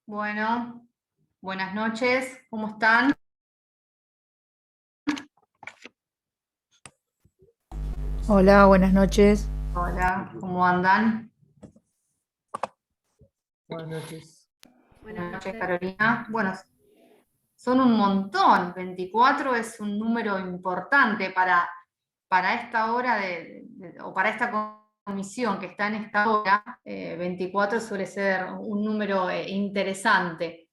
Bueno, buenas noches, ¿cómo están? Hola, buenas noches. Hola, ¿cómo andan? Buenas noches. Buenas noches, Carolina. Bueno, son un montón, 24 es un número importante para esta hora o para esta comisión que está en esta hora. 24 suele ser un número interesante.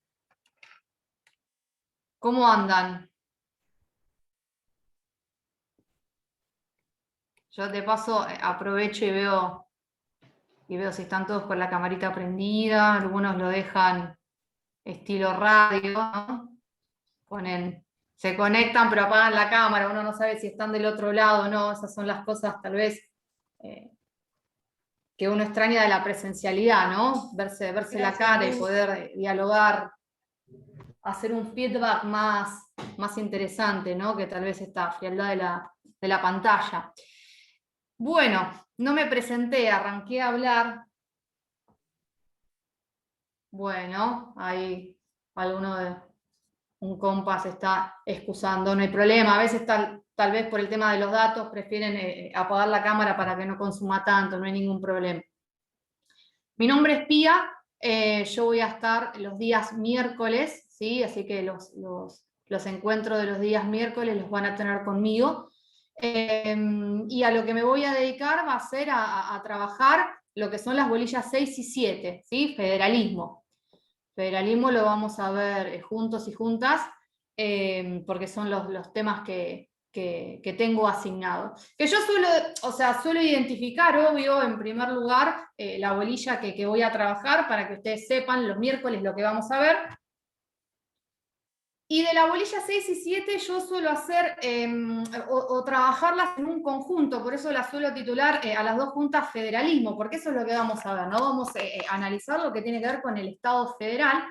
¿Cómo andan? Yo de paso aprovecho y veo si están todos con la camarita prendida, algunos lo dejan estilo radio, ¿no? Se conectan pero apagan la cámara, uno no sabe si están del otro lado o no, esas son las cosas tal vez eh, que uno extraña de la presencialidad, ¿no? Verse la cara y poder dialogar, hacer un feedback más interesante, ¿no? Que tal vez esta frialdad de la pantalla. Bueno, no me presenté, arranqué a hablar. Bueno, ahí alguno de un compa se está excusando, no hay problema. A veces tal vez por el tema de los datos prefieren apagar la cámara para que no consuma tanto, no hay ningún problema. Mi nombre es Pía, yo voy a estar los días miércoles, ¿sí? Así que los encuentros de los días miércoles los van a tener conmigo. Y a lo que me voy a dedicar va a ser a trabajar lo que son las bolillas 6 y 7, ¿sí? Federalismo. Federalismo lo vamos a ver juntos y juntas, porque son los temas que tengo asignados. Que yo suelo identificar, obvio, en primer lugar, la bolilla que voy a trabajar para que ustedes sepan los miércoles lo que vamos a ver. Y de la bolilla 6 y 7 yo suelo hacer o trabajarlas en un conjunto, por eso las suelo titular a las dos juntas federalismo, porque eso es lo que vamos a ver, ¿no? Vamos a analizar lo que tiene que ver con el Estado federal.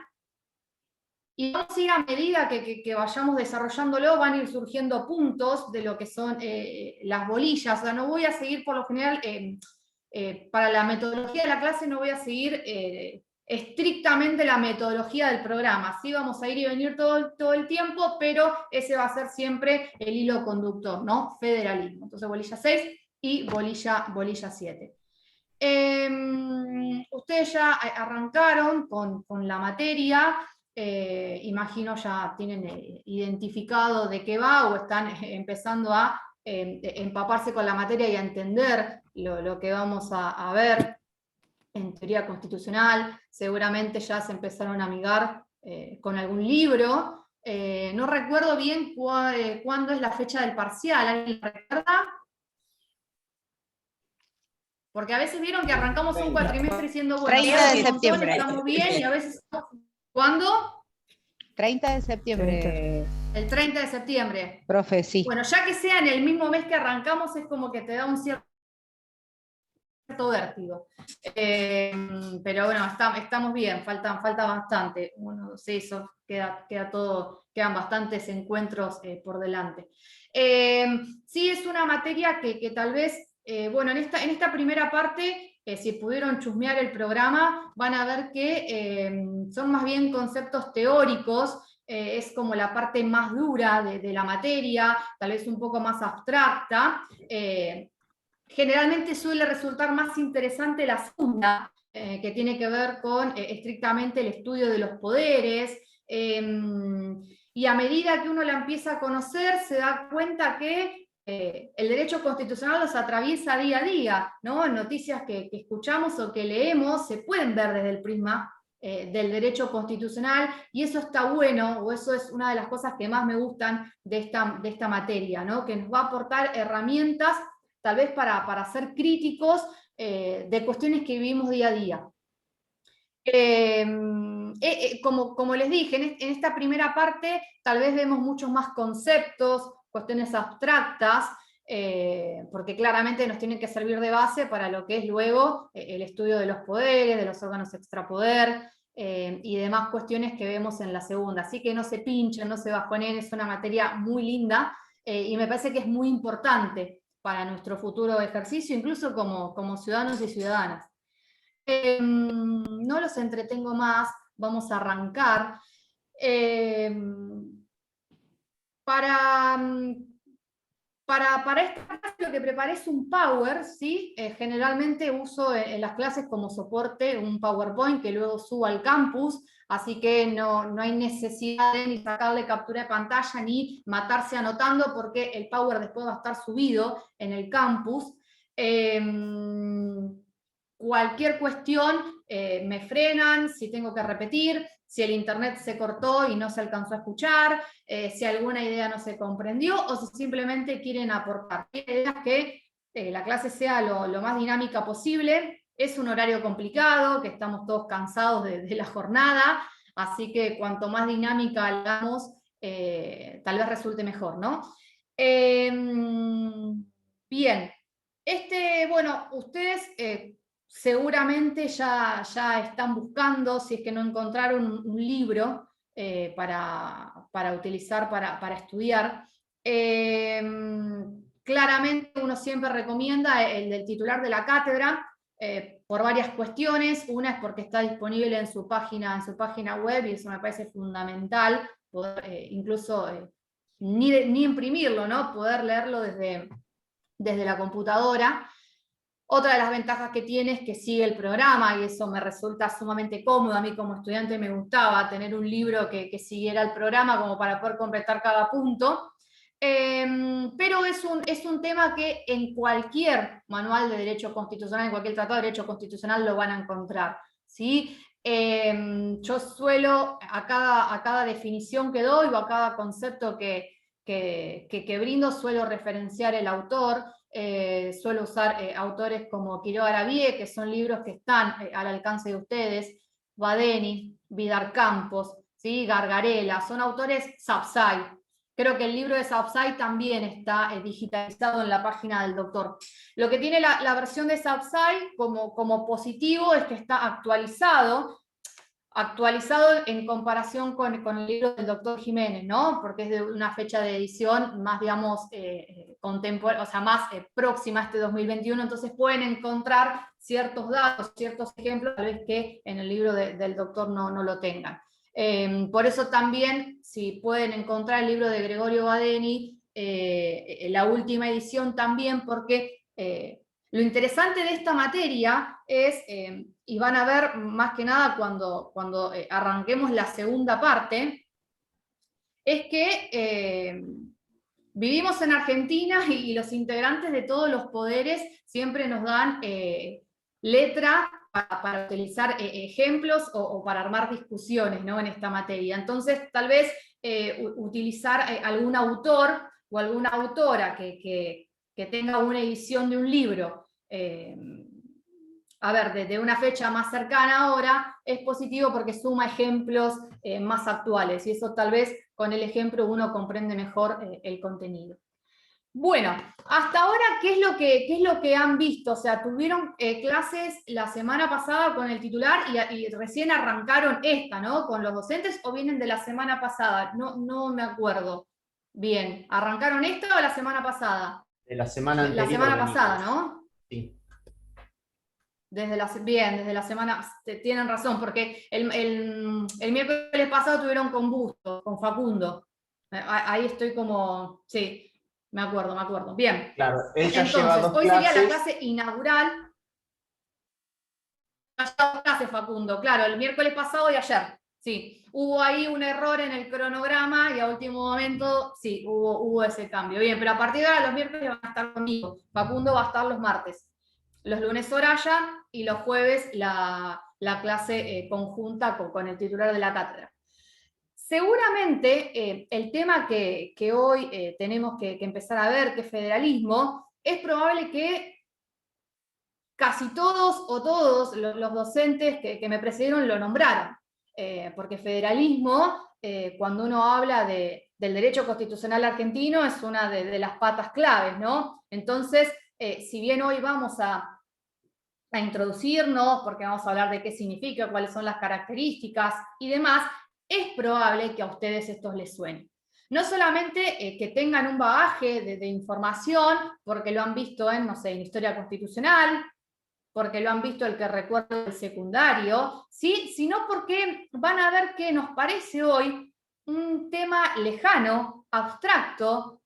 Y vamos a ir a medida que vayamos desarrollándolo, van a ir surgiendo puntos de lo que son las bolillas. O sea, no voy a seguir por lo general, para la metodología de la clase no voy a seguir estrictamente la metodología del programa. Sí vamos a ir y venir todo el tiempo, pero ese va a ser siempre el hilo conductor, ¿no? Federalismo. Entonces bolilla 6 y bolilla 7. Ustedes ya arrancaron con la materia, imagino ya tienen identificado de qué va o están empezando a empaparse con la materia y a entender lo que vamos a ver en teoría constitucional. Seguramente ya se empezaron a amigar con algún libro. No recuerdo bien cuándo es la fecha del parcial, ¿alguien recuerda? Porque a veces vieron que arrancamos un cuatrimestre diciendo, bueno, 30 de un montón, septiembre. estamos bien, y a veces, ¿cuándo? 30 de septiembre, El 30 de septiembre. profe, sí. Bueno, ya que sea en el mismo mes que arrancamos, es como que te da un cierto vértigo. Pero bueno, estamos bien, falta bastante. Bueno, sí, eso queda todo, quedan bastantes encuentros por delante. Sí, es una materia que tal vez, bueno, en esta primera parte, si pudieron chusmear el programa, van a ver que son más bien conceptos teóricos, es como la parte más dura de la materia, tal vez un poco más abstracta. Generalmente suele resultar más interesante la segunda, que tiene que ver con estrictamente el estudio de los poderes, y a medida que uno la empieza a conocer, se da cuenta que el derecho constitucional los atraviesa día a día, ¿no? Noticias que escuchamos o que leemos se pueden ver desde el prisma del derecho constitucional, y eso está bueno, o eso es una de las cosas que más me gustan de esta materia, ¿no? Que nos va a aportar herramientas tal vez para ser críticos de cuestiones que vivimos día a día. Como les dije, en esta primera parte tal vez vemos muchos más conceptos, cuestiones abstractas, porque claramente nos tienen que servir de base para lo que es luego el estudio de los poderes, de los órganos extrapoder, y demás cuestiones que vemos en la segunda. Así que no se pinchen, no se bajonen, es una materia muy linda, y me parece que es muy importante para nuestro futuro ejercicio, incluso como ciudadanos y ciudadanas. No los entretengo más, vamos a arrancar. Para esta clase lo que preparé es un Power, ¿sí? Generalmente uso en las clases como soporte un PowerPoint que luego subo al campus, así que no hay necesidad de ni sacarle captura de pantalla ni matarse anotando, porque el Power después va a estar subido en el campus. Cualquier cuestión me frenan, si tengo que repetir, si el internet se cortó y no se alcanzó a escuchar, si alguna idea no se comprendió, o si simplemente quieren aportar. La idea es que la clase sea lo más dinámica posible. Es un horario complicado, que estamos todos cansados de la jornada, así que cuanto más dinámica hagamos, tal vez resulte mejor, ¿no? Bien, bueno, ustedes seguramente ya están buscando, si es que no encontraron un libro para utilizar para estudiar. Claramente uno siempre recomienda el del titular de la cátedra, por varias cuestiones. Una es porque está disponible en su página web, y eso me parece fundamental, poder incluso ni imprimirlo, ¿no? Poder leerlo desde la computadora. Otra de las ventajas que tiene es que sigue el programa, y eso me resulta sumamente cómodo. A mí como estudiante me gustaba tener un libro que siguiera el programa como para poder completar cada punto. Pero es un tema que en cualquier manual de derecho constitucional, en cualquier tratado de derecho constitucional lo van a encontrar, ¿sí? Yo suelo, a cada definición que doy o a cada concepto que brindo, suelo referenciar el autor. Suelo usar autores como Quiroga Arabie, que son libros que están al alcance de ustedes, Badeni, Vidar Campos, ¿sí? Gargarella, son autores Sapsay. Creo que el libro de Sapsay también está digitalizado en la página del doctor. Lo que tiene la versión de Sapsay como positivo es que está actualizado en comparación con el libro del doctor Jiménez, ¿no? Porque es de una fecha de edición más, digamos, contemporánea, o sea, más próxima a este 2021, entonces pueden encontrar ciertos datos, ciertos ejemplos, tal vez que en el libro del doctor no lo tengan. Por eso también, si pueden encontrar el libro de Gregorio Badeni, la última edición también, porque lo interesante de esta materia es, y van a ver más que nada cuando arranquemos la segunda parte, es que vivimos en Argentina y los integrantes de todos los poderes siempre nos dan letra para utilizar ejemplos o para armar discusiones, ¿no? En esta materia. Entonces, tal vez utilizar algún autor o alguna autora que tenga una edición de un libro, a ver, desde una fecha más cercana ahora, es positivo porque suma ejemplos más actuales, y eso tal vez con el ejemplo uno comprende mejor el contenido. Bueno, hasta ahora, ¿qué es lo que han visto? O sea, tuvieron clases la semana pasada con el titular y recién arrancaron esta, ¿no? Con los docentes, ¿o vienen de la semana pasada? No me acuerdo. Bien, ¿arrancaron esta o la semana pasada? De la semana anterior. La semana pasada, ¿no? Sí. Desde la semana, tienen razón, porque el miércoles pasado tuvieron con Busto, con Facundo. Ahí estoy como, sí, me acuerdo. Bien. Claro, ella lleva Entonces, dos hoy sería la clases. clase inaugural. Dos clases, Facundo, claro, el miércoles pasado y ayer. Sí, hubo ahí un error en el cronograma y a último momento, sí, hubo ese cambio. Bien, pero a partir de ahora los miércoles van a estar conmigo. Facundo va a estar los martes. Los lunes Soraya y los jueves la clase conjunta con el titular de la cátedra. Seguramente el tema que hoy tenemos que empezar a ver, que es federalismo, es probable que casi todos o todos los docentes que me precedieron lo nombraron, porque federalismo, cuando uno habla del derecho constitucional argentino, es una de las patas claves, ¿no? Entonces, si bien hoy vamos a introducirnos, porque vamos a hablar de qué significa, cuáles son las características y demás, es probable que a ustedes estos les suenen. No solamente que tengan un bagaje de información, porque lo han visto en, no sé, en historia constitucional, porque lo han visto el que recuerda el secundario, ¿sí? Sino porque van a ver que nos parece hoy un tema lejano, abstracto,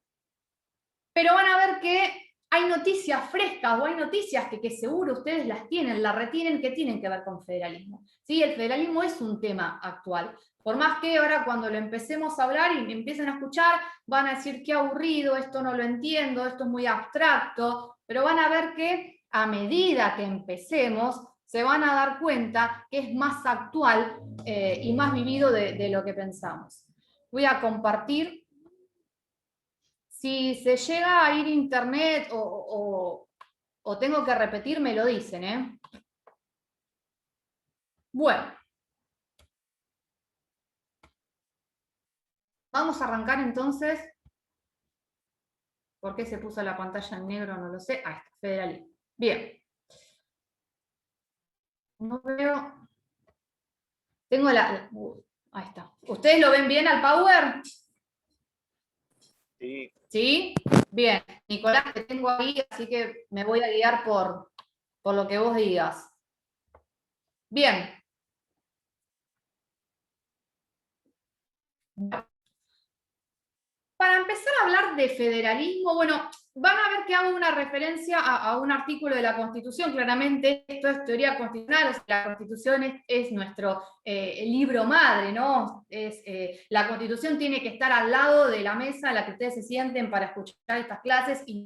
pero van a ver que hay noticias frescas o hay noticias que seguro ustedes las tienen, las retienen, que tienen que ver con federalismo. ¿Sí? El federalismo es un tema actual. Por más que ahora cuando lo empecemos a hablar y me empiecen a escuchar, van a decir qué aburrido, esto no lo entiendo, esto es muy abstracto, pero van a ver que a medida que empecemos, se van a dar cuenta que es más actual y más vivido de lo que pensamos. Voy a compartir. Si se llega a ir internet o tengo que repetir, me lo dicen, ¿eh? Bueno. Vamos a arrancar entonces. ¿Por qué se puso la pantalla en negro? No lo sé. Ahí está, federalismo. Bien. No veo. Tengo la... ahí está. ¿Ustedes lo ven bien al Power? Sí. ¿Sí? Bien. Nicolás, te tengo ahí, así que me voy a guiar por lo que vos digas. Bien. Para empezar a hablar de federalismo, bueno, van a ver que hago una referencia a un artículo de la Constitución. Claramente esto es teoría constitucional, o sea, la Constitución es nuestro libro madre, ¿no? La Constitución tiene que estar al lado de la mesa en la que ustedes se sienten para escuchar estas clases y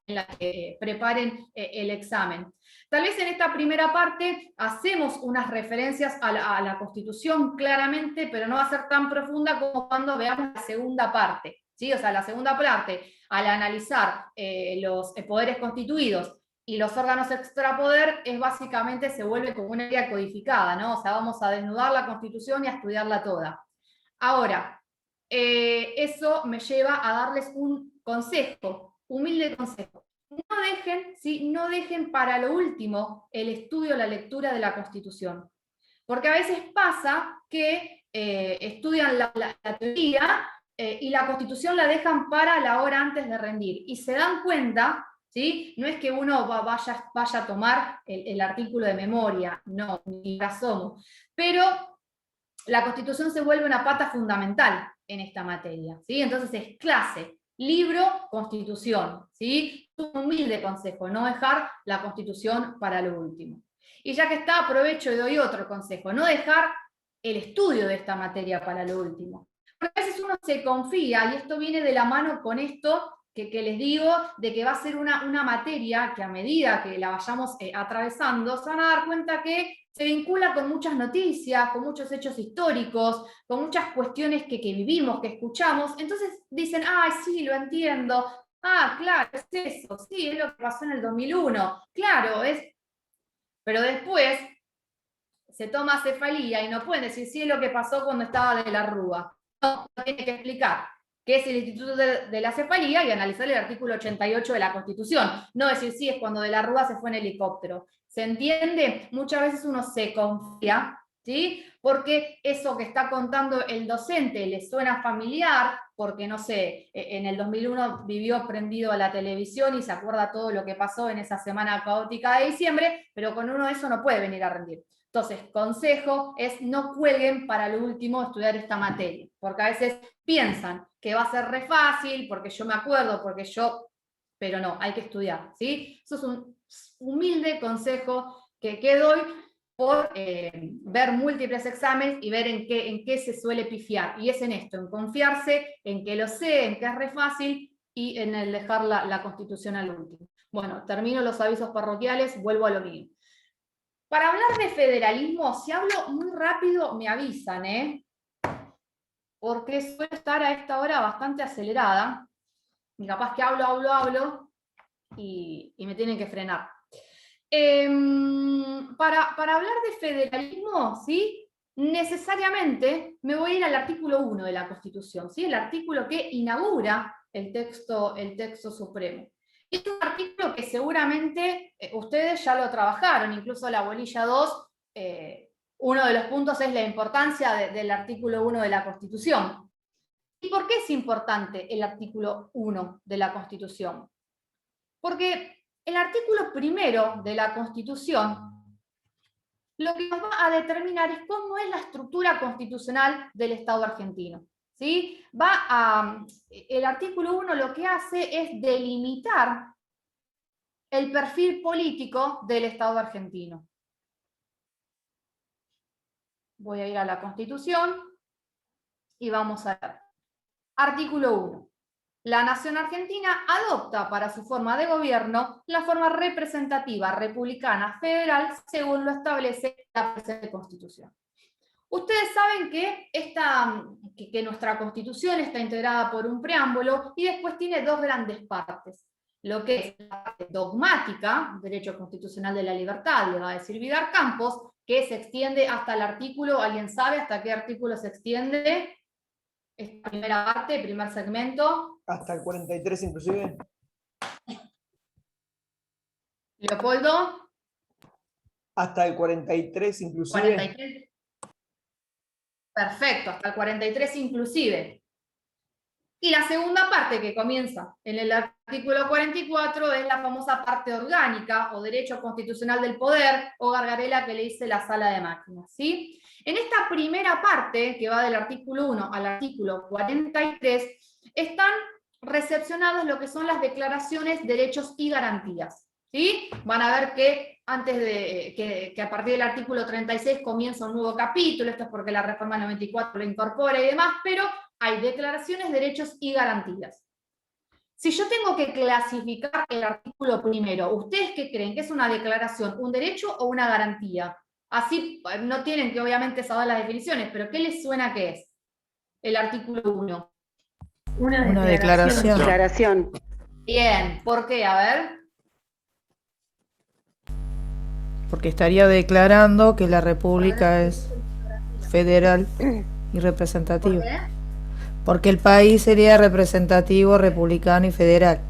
en la que preparen el examen. Tal vez en esta primera parte hacemos unas referencias a la Constitución claramente, pero no va a ser tan profunda como cuando veamos la segunda parte. ¿Sí? O sea, la segunda parte, al analizar los poderes constituidos y los órganos extrapoder, es básicamente, se vuelve como una idea codificada, ¿no? O sea, vamos a desnudar la Constitución y a estudiarla toda. Ahora, eso me lleva a darles un consejo, humilde consejo. No dejen, ¿sí? No dejen para lo último el estudio, la lectura de la Constitución. Porque a veces pasa que estudian la teoría, y la Constitución la dejan para la hora antes de rendir. Y se dan cuenta, ¿sí? No es que uno vaya a tomar el artículo de memoria, no, ni asomo. Pero la Constitución se vuelve una pata fundamental en esta materia, ¿sí? Entonces es clase, libro, Constitución, ¿sí? Un humilde consejo, no dejar la Constitución para lo último. Y ya que está, aprovecho y doy otro consejo, no dejar el estudio de esta materia para lo último. Porque a veces uno se confía, y esto viene de la mano con esto que les digo, de que va a ser una materia que a medida que la vayamos atravesando, se van a dar cuenta que se vincula con muchas noticias, con muchos hechos históricos, con muchas cuestiones que vivimos, que escuchamos. Entonces dicen, ay, sí, lo entiendo. Ah, claro, es eso, sí, es lo que pasó en el 2001. Claro, es... Pero después se toma cefalía y no pueden decir, sí, es lo que pasó cuando estaba de la Rúa. No, tiene que explicar qué es el Instituto de la Cefalía y analizar el artículo 88 de la Constitución. No decir, sí, es cuando de la Rúa se fue en helicóptero. ¿Se entiende? Muchas veces uno se confía, ¿sí? Porque eso que está contando el docente le suena familiar, porque, no sé, en el 2001 vivió prendido a la televisión y se acuerda todo lo que pasó en esa semana caótica de diciembre, pero con uno eso no puede venir a rendir. Entonces, consejo es no cuelguen para lo último estudiar esta materia, porque a veces piensan que va a ser re fácil, porque yo me acuerdo, porque yo... Pero no, hay que estudiar, ¿sí? Eso es un humilde consejo que doy por ver múltiples exámenes y ver en qué se suele pifiar. Y es en esto, en confiarse, en que lo sé, en que es re fácil y en el dejar la Constitución al último. Bueno, termino los avisos parroquiales, vuelvo a lo mío. Para hablar de federalismo, si hablo muy rápido, me avisan, ¿eh? Porque suele estar a esta hora bastante acelerada. Y capaz que hablo, y me tienen que frenar. Para hablar de federalismo, ¿sí? Necesariamente me voy a ir al artículo 1 de la Constitución, ¿sí? El artículo que inaugura el texto supremo. Es un artículo que seguramente ustedes ya lo trabajaron, incluso la bolilla 2, uno de los puntos es la importancia del artículo 1 de la Constitución. ¿Y por qué es importante el artículo 1 de la Constitución? Porque el artículo primero de la Constitución lo que nos va a determinar es cómo es la estructura constitucional del Estado argentino. ¿Sí? El artículo 1 lo que hace es delimitar el perfil político del Estado argentino. Voy a ir a la Constitución y vamos a ver. Artículo 1. La nación argentina adopta para su forma de gobierno la forma representativa, republicana, federal, según lo establece la presente Constitución. Ustedes saben que nuestra Constitución está integrada por un preámbulo y después tiene dos grandes partes. Lo que es la parte dogmática, derecho constitucional de la libertad, le va a decir Vidar Campos, que se extiende hasta el artículo, ¿alguien sabe hasta qué artículo se extiende? Esta primera parte, primer segmento. Hasta el 43 inclusive. Leopoldo. Hasta el 43 inclusive. 43. Perfecto, hasta el 43 inclusive. Y la segunda parte, que comienza en el artículo 44, es la famosa parte orgánica, o derecho constitucional del poder, o gargarela que le dice la sala de máquinas, ¿sí? En esta primera parte, que va del artículo 1 al artículo 43, están recepcionados lo que son las declaraciones, derechos y garantías, ¿sí? Van a ver que antes de que a partir del artículo 36 comienza un nuevo capítulo, esto es porque la reforma 94 lo incorpora y demás, pero hay declaraciones, derechos y garantías. Si yo tengo que clasificar el artículo primero, ¿ustedes qué creen? ¿Que es una declaración, un derecho o una garantía? Así no tienen que obviamente saber las definiciones, pero ¿qué les suena que es el artículo 1? Una declaración. Bien, ¿por qué? A ver. Porque estaría declarando que la República es federal y representativa. ¿Por qué? Porque el país sería representativo, republicano y federal.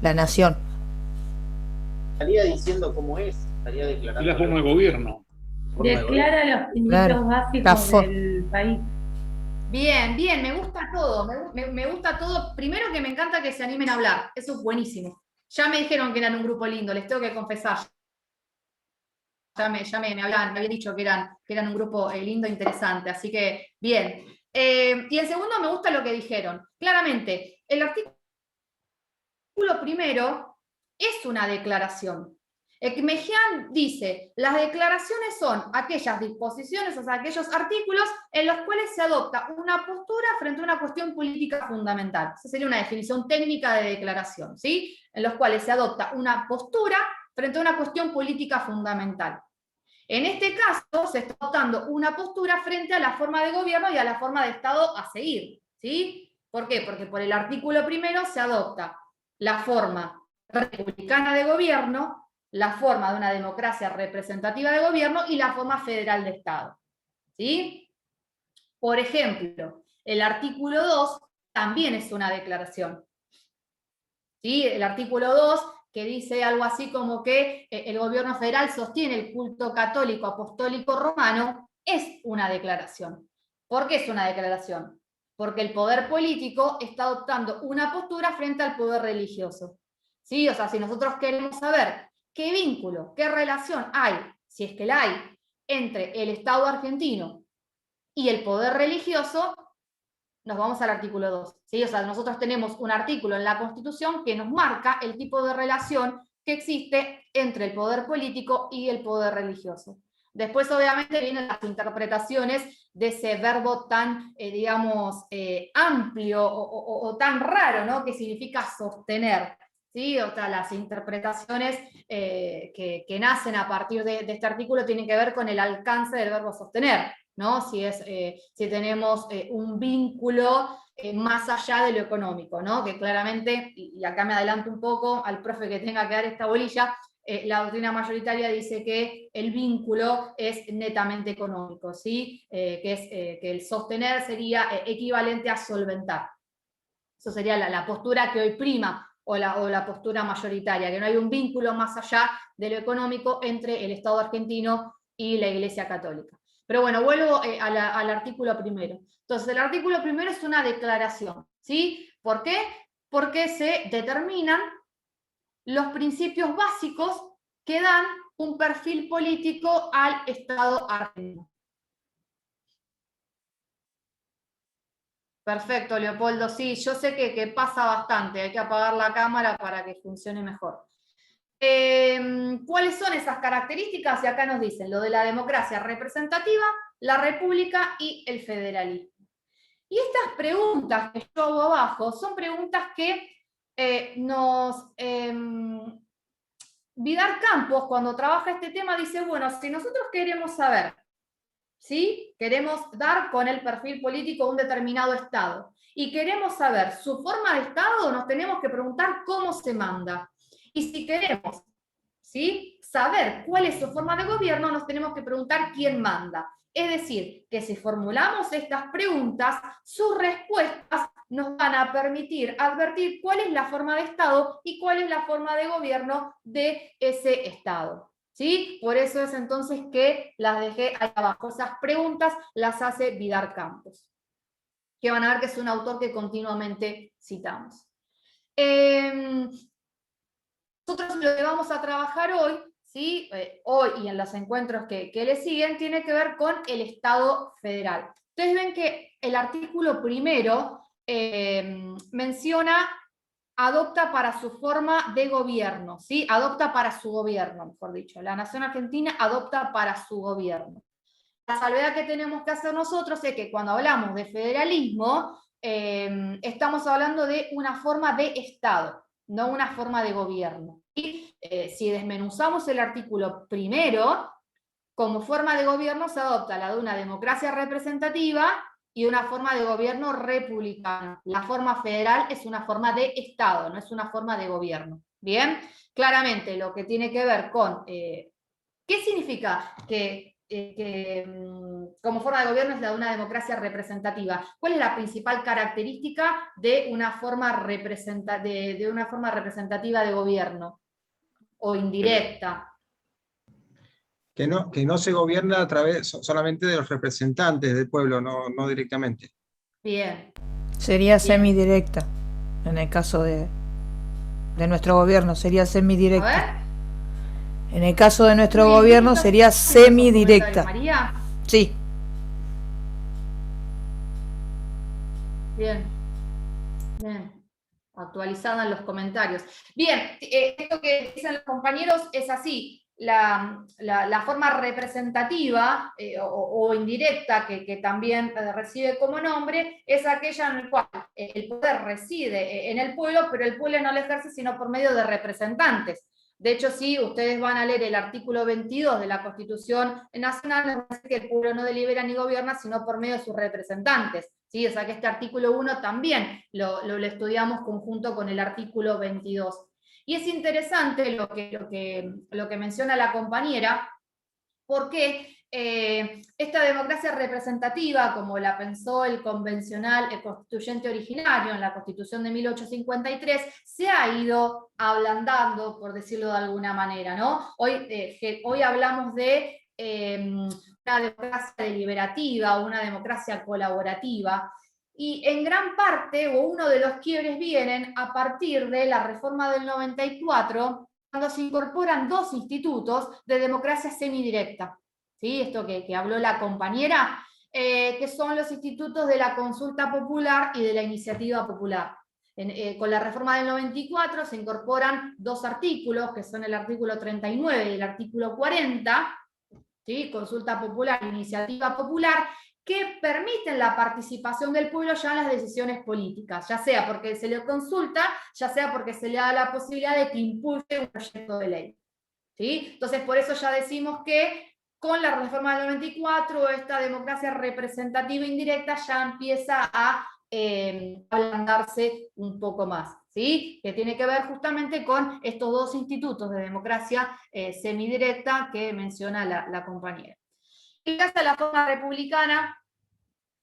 La nación. Estaría diciendo cómo es, estaría declarando. Es la forma de gobierno. Declara los principios básicos del país. Bien, bien, me gusta todo, me gusta todo. Primero que me encanta que se animen a hablar, eso es buenísimo. Ya me dijeron que eran un grupo lindo, les tengo que confesar. Ya me habían dicho que eran un grupo lindo e interesante, así que bien. Y en segundo me gusta lo que dijeron. Claramente, el artículo primero es una declaración. Ekmejian dice, las declaraciones son aquellas disposiciones, o sea, aquellos artículos en los cuales se adopta una postura frente a una cuestión política fundamental. Esa sería una definición técnica de declaración, ¿sí? En los cuales se adopta una postura frente a una cuestión política fundamental. En este caso, se está adoptando una postura frente a la forma de gobierno y a la forma de Estado a seguir, ¿sí? ¿Por qué? Porque por el artículo primero se adopta la forma republicana de gobierno, la forma de una democracia representativa de gobierno y la forma federal de Estado, ¿sí? Por ejemplo, el artículo 2 también es una declaración, ¿sí? El artículo 2 que dice algo así como que el gobierno federal sostiene el culto católico apostólico romano, es una declaración. ¿Por qué es una declaración? Porque el poder político está adoptando una postura frente al poder religioso. ¿Sí? O sea, si nosotros queremos saber qué vínculo, qué relación hay, si es que la hay, entre el Estado argentino y el poder religioso, nos vamos al artículo 2. ¿Sí? O sea, nosotros tenemos un artículo en la Constitución que nos marca el tipo de relación que existe entre el poder político y el poder religioso. Después, obviamente, vienen las interpretaciones de ese verbo tan, digamos, amplio o tan raro, ¿no? Que significa sostener. ¿Sí? O sea, las interpretaciones que nacen a partir de este artículo tienen que ver con el alcance del verbo sostener, ¿no? Si tenemos un vínculo más allá de lo económico, ¿no? Que claramente, y acá me adelanto un poco al profe que tenga que dar esta bolilla, la doctrina mayoritaria dice que el vínculo es netamente económico, ¿sí? Que el sostener sería equivalente a solventar. Eso sería la postura que hoy prima, o la postura mayoritaria, que no hay un vínculo más allá de lo económico entre el Estado argentino y la Iglesia Católica. Pero bueno, vuelvo al artículo primero. Entonces, el artículo primero es una declaración, ¿sí? ¿Por qué? Porque se determinan los principios básicos que dan un perfil político al Estado argentino. Perfecto, Leopoldo. Sí, yo sé que pasa bastante, hay que apagar la cámara para que funcione mejor. ¿Cuáles son esas características? Y acá nos dicen lo de la democracia representativa, la república y el federalismo. Y estas preguntas que yo hago abajo son preguntas que Vidar Campos, cuando trabaja este tema, dice, bueno, si nosotros queremos saber, ¿sí? Queremos dar con el perfil político de un determinado Estado, y queremos saber su forma de Estado, nos tenemos que preguntar cómo se manda. Y si queremos, ¿sí?, saber cuál es su forma de gobierno, nos tenemos que preguntar quién manda. Es decir, que si formulamos estas preguntas, sus respuestas nos van a permitir advertir cuál es la forma de Estado y cuál es la forma de gobierno de ese Estado. ¿Sí? Por eso es entonces que las dejé ahí abajo. Esas preguntas las hace Vidar Campos, que van a ver que es un autor que continuamente citamos. Nosotros lo que vamos a trabajar hoy, ¿sí? Hoy y en los encuentros que le siguen, tiene que ver con el Estado federal. Ustedes ven que el artículo primero menciona adopta para su forma de gobierno, ¿sí? Adopta para su gobierno, mejor dicho. La nación argentina adopta para su gobierno. La salvedad que tenemos que hacer nosotros es que cuando hablamos de federalismo, estamos hablando de una forma de Estado, no una forma de gobierno. Y si desmenuzamos el artículo primero, como forma de gobierno se adopta la de una democracia representativa y una forma de gobierno republicana. La forma federal es una forma de Estado, no es una forma de gobierno. Bien, claramente lo que tiene que ver con ¿qué significa que como forma de gobierno es la de una democracia representativa? ¿Cuál es la principal característica de una forma representativa de gobierno? O indirecta. Que no se gobierna a través solamente de los representantes del pueblo, no directamente. Bien. Sería semidirecta, en el caso de nuestro gobierno, sería semidirecta. A ver. En el caso de nuestro gobierno sería semidirecta. María. Sí. Bien. Bien. Actualizada en los comentarios. Bien, esto que dicen los compañeros es así. La forma representativa o indirecta que también recibe como nombre es aquella en la cual el poder reside en el pueblo, pero el pueblo no lo ejerce sino por medio de representantes. De hecho, si ustedes van a leer el artículo 22 de la Constitución Nacional, nos dice que el pueblo no delibera ni gobierna sino por medio de sus representantes. ¿Sí? O sea que este artículo 1 también lo estudiamos conjunto con el artículo 22. Y es interesante lo que menciona la compañera, porque esta democracia representativa, como la pensó el convencional, el constituyente originario en la Constitución de 1853, se ha ido ablandando, por decirlo de alguna manera, ¿no? Hoy hablamos de una democracia deliberativa, una democracia colaborativa, y en gran parte, o uno de los quiebres vienen a partir de la reforma del 94, cuando se incorporan dos institutos de democracia semidirecta. ¿Sí? Esto que habló la compañera, que son los institutos de la consulta popular y de la iniciativa popular. Con la reforma del 94 se incorporan dos artículos, que son el artículo 39 y el artículo 40, ¿sí? Consulta popular e iniciativa popular, que permiten la participación del pueblo ya en las decisiones políticas, ya sea porque se le consulta, ya sea porque se le da la posibilidad de que impulse un proyecto de ley. ¿Sí? Entonces, por eso ya decimos que con la reforma del 94, esta democracia representativa indirecta ya empieza a ablandarse un poco más, ¿sí? Que tiene que ver justamente con estos dos institutos de democracia semidirecta que menciona la compañera. En el caso de la forma republicana,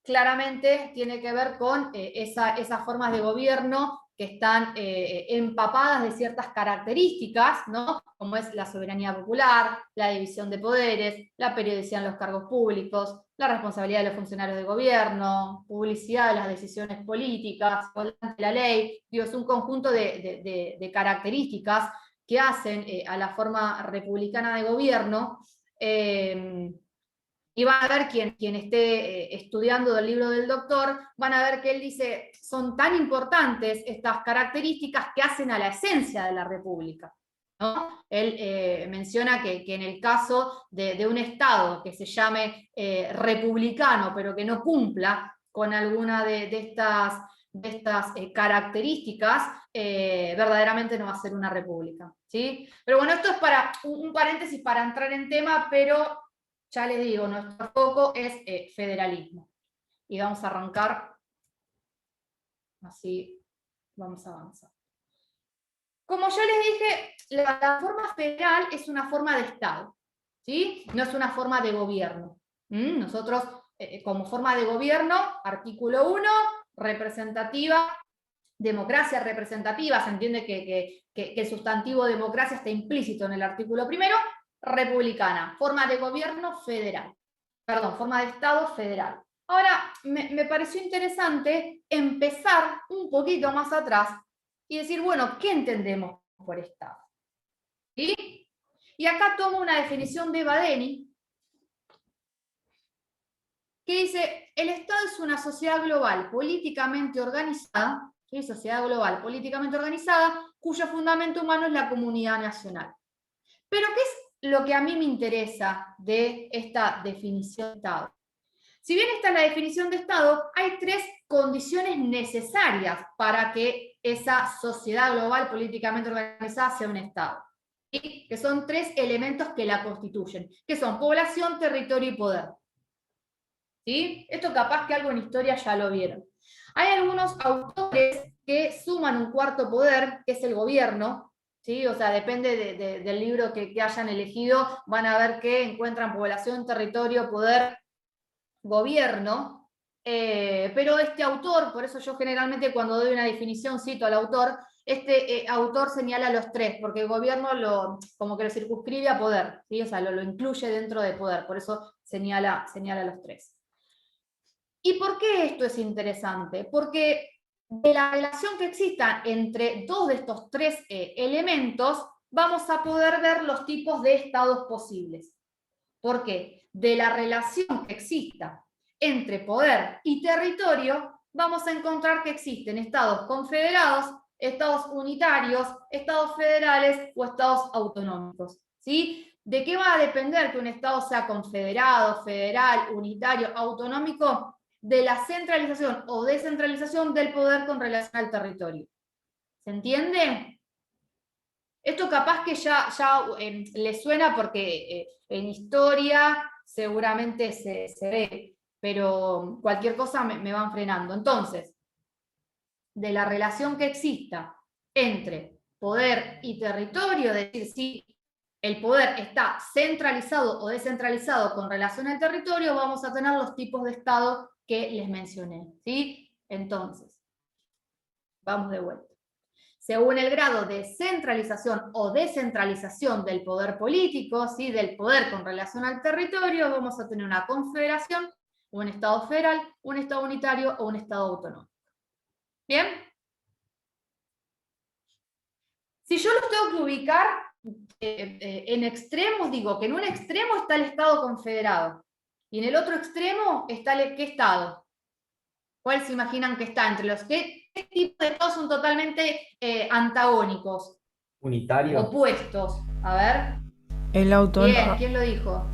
claramente tiene que ver con esas formas de gobierno que están empapadas de ciertas características, ¿no? Como es la soberanía popular, la división de poderes, la periodicidad en los cargos públicos, la responsabilidad de los funcionarios de gobierno, publicidad de las decisiones políticas, volante de la ley. Digo, es un conjunto de características que hacen a la forma republicana de gobierno, y van a ver quien esté estudiando del libro del doctor, van a ver que él dice, son tan importantes estas características que hacen a la esencia de la república, ¿no? Él menciona que en el caso de un Estado que se llame republicano, pero que no cumpla con alguna de estas características, verdaderamente no va a ser una república, ¿sí? Pero bueno, esto es para un paréntesis para entrar en tema, pero ya les digo, nuestro foco es federalismo. Y vamos a arrancar, así vamos a avanzar. Como ya les dije, la forma federal es una forma de Estado, ¿sí? No es una forma de gobierno. Nosotros, como forma de gobierno, artículo 1, representativa, democracia representativa, se entiende que el sustantivo democracia está implícito en el artículo 1, republicana, forma de gobierno federal, perdón, forma de Estado federal. Ahora, me pareció interesante empezar un poquito más atrás y decir, bueno, ¿qué entendemos por Estado? ¿Sí? Y acá tomo una definición de Badeni, que dice, el Estado es una sociedad global políticamente organizada, ¿sí? Sociedad global políticamente organizada, cuyo fundamento humano es la comunidad nacional. Pero, ¿qué es lo que a mí me interesa de esta definición de Estado? Si bien esta es la definición de Estado, hay 3 condiciones necesarias para que esa sociedad global políticamente organizada sea un Estado. ¿Sí? Que son 3 elementos que la constituyen, que son población, territorio y poder. ¿Sí? Esto capaz que algo en historia ya lo vieron. Hay algunos autores que suman un cuarto poder, que es el gobierno, ¿sí? O sea, depende del libro que hayan elegido, van a ver que encuentran población, territorio, poder, gobierno, pero este autor, por eso yo generalmente cuando doy una definición cito al autor, este autor señala los 3, porque el gobierno como que lo circunscribe a poder, ¿sí? O sea, lo incluye dentro de poder, por eso señala los 3. ¿Y por qué esto es interesante? Porque de la relación que exista entre 2 de estos 3 elementos, vamos a poder ver los tipos de estados posibles. ¿Por qué? De la relación que exista entre poder y territorio, vamos a encontrar que existen estados confederados, estados unitarios, estados federales o estados autonómicos, ¿sí? ¿De qué va a depender que un estado sea confederado, federal, unitario, autonómico? De la centralización o descentralización del poder con relación al territorio. ¿Se entiende? Esto capaz que ya les suena porque en historia seguramente se ve, pero cualquier cosa me van frenando. Entonces, de la relación que exista entre poder y territorio, es decir, si el poder está centralizado o descentralizado con relación al territorio, vamos a tener los tipos de Estado que les mencioné, ¿sí? Entonces, vamos de vuelta. Según el grado de centralización o descentralización del poder político, ¿sí? Del poder con relación al territorio, vamos a tener una confederación, un Estado federal, un Estado unitario o un Estado autonómico. ¿Bien? Si yo los tengo que ubicar en extremos, digo que en un extremo está el Estado confederado, y en el otro extremo está ¿qué Estado? ¿Cuál se imaginan que está entre los qué tipos de Estados son totalmente antagónicos? Unitario. Opuestos. A ver. El autónomo. Bien, ¿quién lo dijo?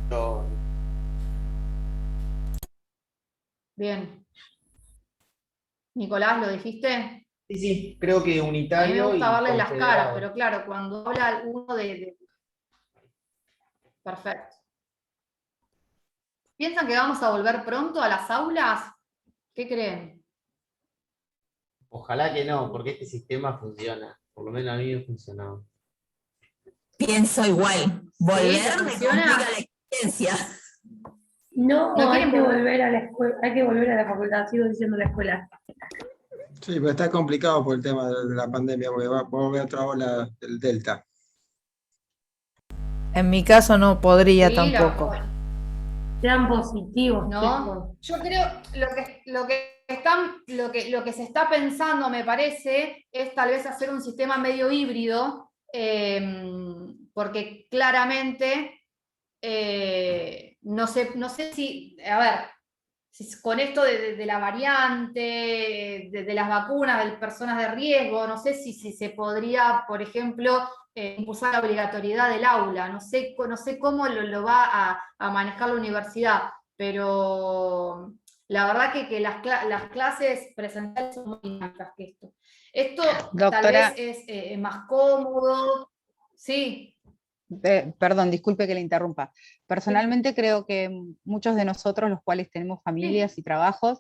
Yo- Bien. Nicolás, ¿lo dijiste? Sí, creo que A mí me unitario gusta y verles las caras, confederado. pero claro, cuando habla alguno Perfecto. ¿Piensan que vamos a volver pronto a las aulas? ¿Qué creen? Ojalá que no, porque este sistema funciona. Por lo menos a mí me funcionó. Pienso igual. Volver ¿te me funciona? complica la existencia. No, ¿No hay quieren que volver? volver a la escuela, hay que volver a la facultad, sigo diciendo la escuela. Sí, pero está complicado por el tema de la pandemia, porque va a haber otra ola del Delta. En mi caso no podría Sí, tampoco. Sean positivos, ¿No? chicos. Yo creo lo que se está pensando, me parece, es tal vez hacer un sistema medio híbrido, porque claramente no sé si, a ver, si con esto de la variante, de las vacunas, de personas de riesgo, no sé si se podría, por ejemplo, impulsar la obligatoriedad del aula, no sé cómo lo va a manejar la universidad, pero la verdad que las clases presenciales son muy dinámicas que esto. Esto tal Doctora, vez es más cómodo, sí. perdón, disculpe que le interrumpa. Personalmente creo que muchos de nosotros, los cuales tenemos familias y trabajos,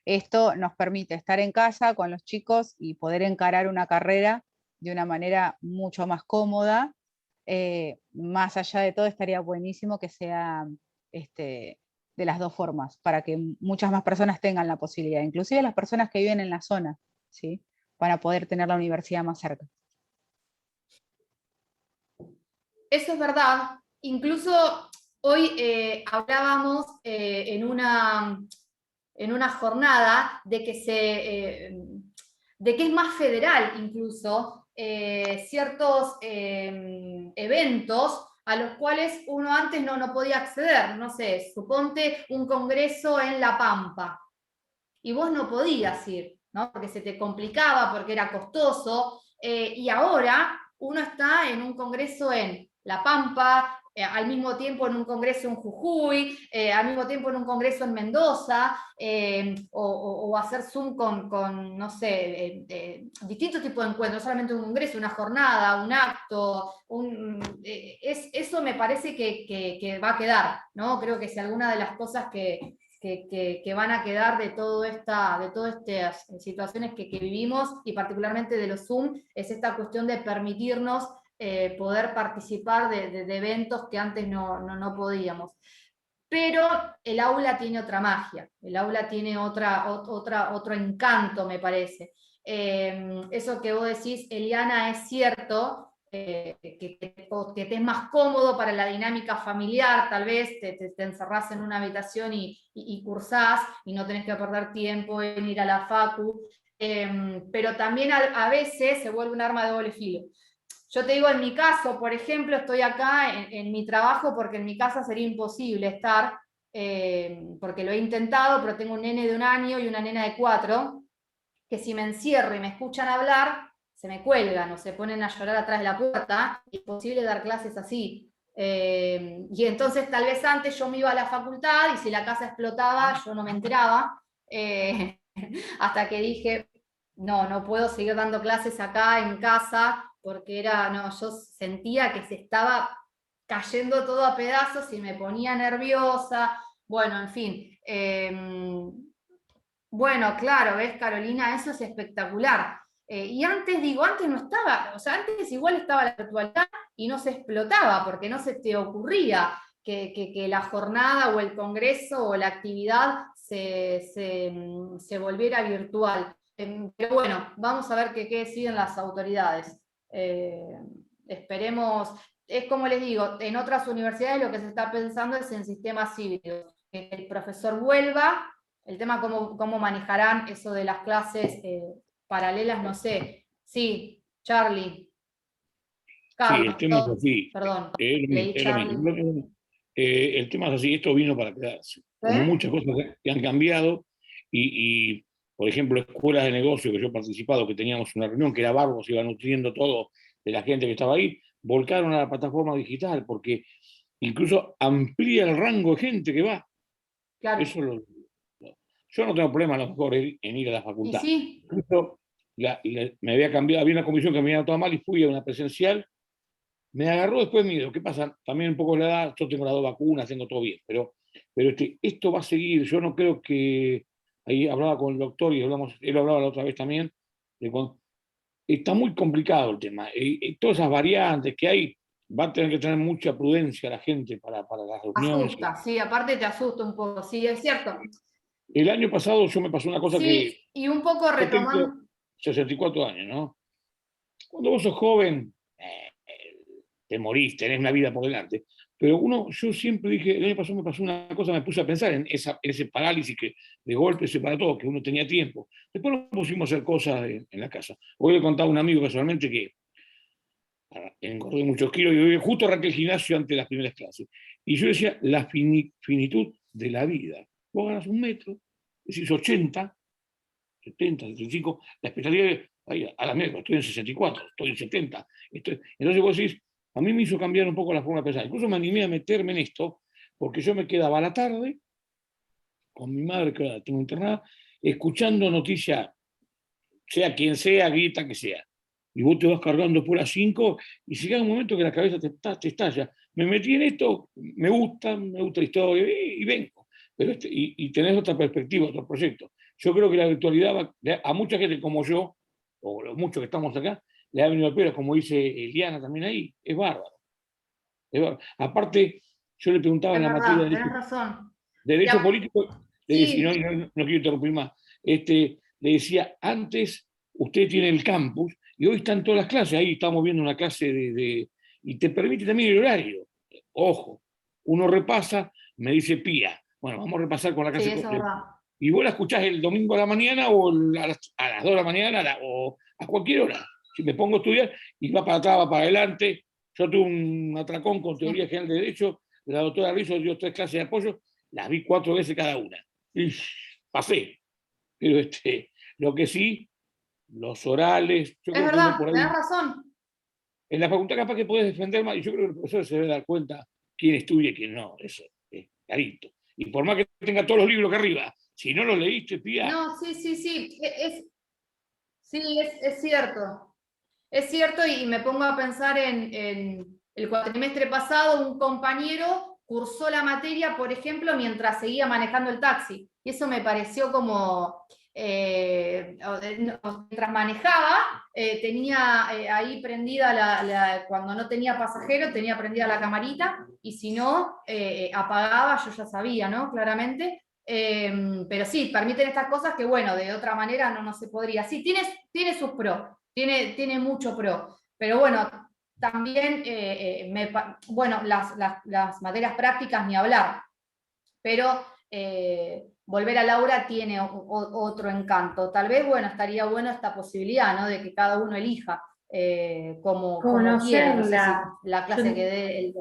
esto nos permite estar en casa con los chicos y poder encarar una carrera de una manera mucho más cómoda. Más allá de todo, estaría buenísimo que sea de las dos formas, para que muchas más personas tengan la posibilidad, inclusive las personas que viven en la zona, ¿sí? Para poder tener la universidad más cerca. Eso es verdad. Incluso hoy hablábamos en una jornada de que es más federal incluso ciertos eventos a los cuales uno antes no podía acceder. No sé, suponte un congreso en La Pampa y vos no podías ir, ¿no? Porque se te complicaba, porque era costoso, y ahora uno está en un congreso en La Pampa, al mismo tiempo en un congreso en Jujuy, al mismo tiempo en un congreso en Mendoza, o hacer Zoom con no sé, distintos tipos de encuentros, no solamente un congreso, una jornada, un acto, eso me parece que va a quedar, ¿no? Creo que si alguna de las cosas que van a quedar de todas estas situaciones que vivimos, y particularmente de los Zoom, es esta cuestión de permitirnos poder participar de eventos que antes no podíamos. Pero el aula tiene otra magia, el aula tiene otro encanto, me parece. Eso que vos decís, Eliana, es cierto, que te es más cómodo para la dinámica familiar, tal vez te encerrás en una habitación y cursás y no tenés que perder tiempo en ir a la facu, pero también a veces se vuelve un arma de doble filo. Yo te digo, en mi caso, por ejemplo, estoy acá en mi trabajo porque en mi casa sería imposible estar, porque lo he intentado, pero tengo un nene de 1 año y una nena de 4, que si me encierro y me escuchan hablar, se me cuelgan o se ponen a llorar atrás de la puerta. Es imposible dar clases así. Y entonces tal vez antes yo me iba a la facultad y si la casa explotaba yo no me enteraba, hasta que dije, no puedo seguir dando clases acá en casa, porque yo sentía que se estaba cayendo todo a pedazos y me ponía nerviosa. Bueno, en fin. Bueno, claro, ves, Carolina, eso es espectacular. Y antes no estaba, o sea, antes igual estaba la virtualidad y no se explotaba, porque no se te ocurría que la jornada o el congreso o la actividad se volviera virtual. Pero bueno, vamos a ver qué deciden las autoridades. Esperemos, es como les digo, en otras universidades lo que se está pensando es en sistemas híbridos, que el profesor vuelva. El tema cómo manejarán eso de las clases paralelas, no sé. Sí, Charlie. Carlos, sí, el tema es así. perdón, Es leí lo Charlie. mismo. El tema es así, esto vino para quedarse. Como muchas cosas que han cambiado, y, por ejemplo, escuelas de negocio que yo he participado, que teníamos una reunión que era bárbaro, se iba nutriendo todo de la gente que estaba ahí, volcaron a la plataforma digital, porque incluso amplía el rango de gente que va. Claro. Yo no tengo problema a lo mejor en ir a la facultad. Y sí. Incluso me había cambiado, había una comisión que me había todo mal y fui a una presencial. Me agarró después miedo. ¿Qué pasa? También un poco la edad, yo tengo las 2 vacunas, tengo todo bien, pero esto va a seguir. Yo no creo que, ahí hablaba con el doctor y él lo hablaba la otra vez también, está muy complicado el tema. Todas esas variantes que hay, va a tener que tener mucha prudencia la gente para las reuniones. Asusta, sí, aparte te asusta un poco, sí, es cierto. El año pasado yo me pasó una cosa que... Sí, y un poco retomando... Yo tengo 64 años, ¿no? Cuando vos sos joven, te morís, tenés una vida por delante. Pero yo siempre dije, el año pasado me pasó una cosa, me puse a pensar en ese parálisis que de golpe se para todo, que uno tenía tiempo. Después nos pusimos a hacer cosas en la casa. Hoy le contaba a un amigo casualmente que engordé muchos kilos, y justo arranqué el gimnasio antes de las primeras clases. Y yo decía, la finitud de la vida. Vos ganas 1 metro, decís 80, 70, 75, la especialidad a la mierda, estoy en 64, estoy en 70. Entonces vos decís, a mí me hizo cambiar un poco la forma de pensar. Incluso me animé a meterme en esto, porque yo me quedaba a la tarde, con mi madre, que ahora tengo internada, escuchando noticias, sea quien sea, grita que sea. Y vos te vas cargando por las 5, y llega un momento que la cabeza te estalla. Me metí en esto, me gusta la historia, y vengo. Pero y tenés otra perspectiva, otro proyecto. Yo creo que la virtualidad a mucha gente como yo, o los muchos que estamos acá, le ha venido a pena, como dice Eliana también ahí, es bárbaro. Aparte, yo le preguntaba en la materia de derecho político, y no quiero interrumpir más, le decía, antes usted tiene el campus, y hoy están todas las clases, ahí estamos viendo una clase y te permite también el horario. Ojo, uno repasa, me dice Pía, bueno, vamos a repasar con la clase completa. Y vos la escuchás el domingo a la mañana o a las 2 de la mañana o a cualquier hora. Si me pongo a estudiar y va para atrás, va para adelante. Yo tuve un atracón con teoría general de derecho, la doctora Rizzo dio 3 clases de apoyo, las vi 4 veces cada una. Y pasé. Pero lo que sí, los orales... Yo es verdad, tenés razón. En la facultad capaz que podés defender más, y yo creo que el profesor se debe dar cuenta quién estudia y quién no. Eso es clarito. Y por más que tenga todos los libros que arriba, si no los leíste, Pía... No, sí. Es cierto. Es cierto, y me pongo a pensar en el cuatrimestre pasado, un compañero cursó la materia, por ejemplo, mientras seguía manejando el taxi. Y eso me pareció como... mientras manejaba, tenía ahí prendida cuando no tenía pasajero, tenía prendida la camarita, y si no, apagaba, yo ya sabía, ¿no? Claramente. Pero sí, permiten estas cosas que, bueno, de otra manera no se podría. Sí, tiene sus pros, tiene mucho pro, pero bueno, también, bueno, las materias prácticas ni hablar, pero volver al aula tiene otro encanto. Tal vez, bueno, estaría bueno esta posibilidad, ¿no? De que cada uno elija como quiera, no sé si la clase que dé el...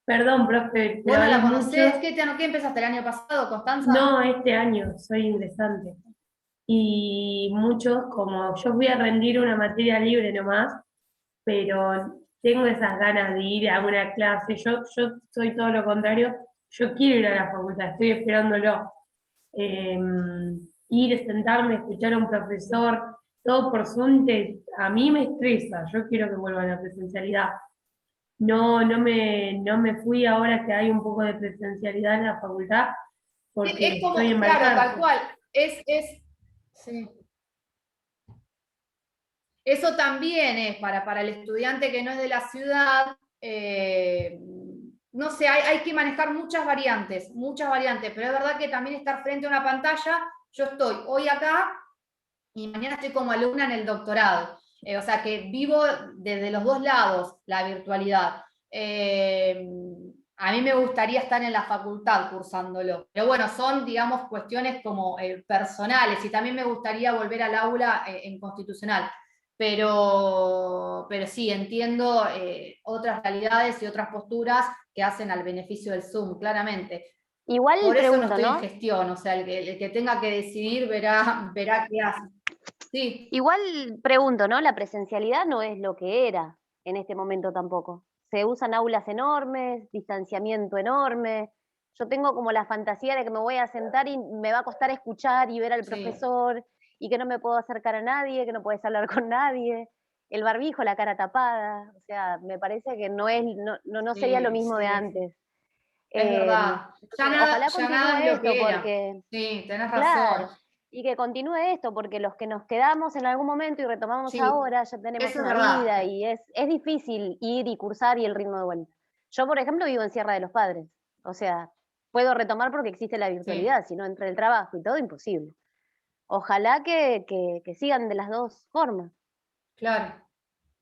Perdón, profe. Bueno, ¿la conocés? ¿Qué empezaste el año pasado, Constanza? No, este año soy ingresante. Y muchos, como yo voy a rendir una materia libre nomás, pero tengo esas ganas de ir a una clase. Yo soy todo lo contrario. Yo quiero ir a la facultad, estoy esperándolo. Ir, sentarme, escuchar a un profesor, todo por Zoom, a mí me estresa. Yo quiero que vuelva a la presencialidad. No me fui ahora que hay un poco de presencialidad en la facultad, porque es como, estoy en claro, tal cual. Sí. Eso también es para el estudiante que no es de la ciudad. No sé, hay que manejar muchas variantes, pero es verdad que también estar frente a una pantalla, yo estoy hoy acá y mañana estoy como alumna en el doctorado. O sea que vivo desde los 2 lados la virtualidad. A mí me gustaría estar en la facultad cursándolo. Pero bueno, son, digamos, cuestiones como personales, y también me gustaría volver al aula en constitucional. Pero sí, entiendo otras realidades y otras posturas que hacen al beneficio del Zoom, claramente. Igual por eso pregunto, no estoy ¿no? en gestión, o sea, el que tenga que decidir verá qué hace. Sí. Igual pregunto, ¿no? La presencialidad no es lo que era en este momento tampoco. Se usan aulas enormes, distanciamiento enorme. Yo tengo como la fantasía de que me voy a sentar y me va a costar escuchar y ver al profesor, y que no me puedo acercar a nadie, que no puedes hablar con nadie. El barbijo, la cara tapada. O sea, me parece que no sería lo mismo de antes. Es verdad. Ojalá continúe esto, porque... Sí, tenés razón. Claro, y que continúe esto, porque los que nos quedamos en algún momento y retomamos ahora, ya tenemos una vida, y es difícil ir y cursar y el ritmo de vuelta. Yo, por ejemplo, vivo en Sierra de los Padres. O sea, puedo retomar porque existe la virtualidad, si no, entre el trabajo y todo, imposible. Ojalá que sigan de las dos formas. Claro.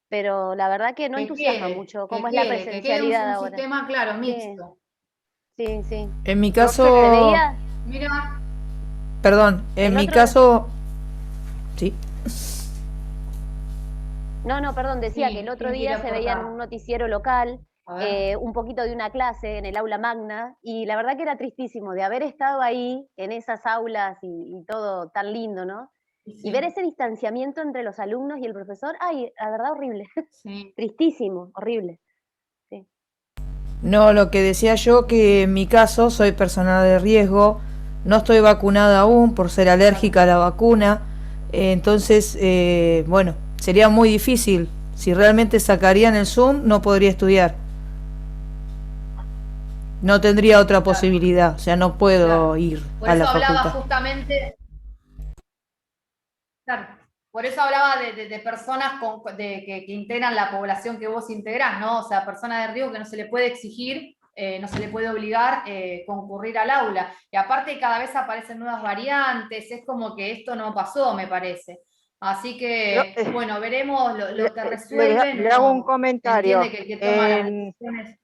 Pero la verdad que no entusiasma mucho cómo es la presencialidad ahora. Un sistema, claro, mixto. Sí, sí. En mi caso... Mira. Perdón, en mi caso... Sí. No, perdón, decía Sí, que el otro ¿quién quiere día se veía en aportar? un noticiero local A ver. un poquito de una clase en el aula magna, y la verdad que era tristísimo de haber estado ahí, en esas aulas y todo tan lindo, ¿no? Y ver Sí, ese distanciamiento entre los alumnos y el profesor, ay, la verdad horrible, sí. tristísimo, horrible. Sí. No, lo que decía yo que en mi caso soy persona de riesgo, no estoy vacunada aún por ser alérgica a la vacuna, entonces, bueno, sería muy difícil. Si realmente sacarían el Zoom, no podría estudiar. No tendría otra posibilidad, o sea, no puedo ir Por a eso la hablaba facultad. justamente, claro, por eso hablaba de personas que integran la población que vos integrás, ¿no? O sea, personas de riesgo que no se le puede exigir, no se le puede obligar concurrir al aula. Y aparte cada vez aparecen nuevas variantes, es como que esto no pasó, me parece. Así que, bueno, veremos lo que resuelven. Le hago un Uno entiende comentario. que el que toma las decisiones.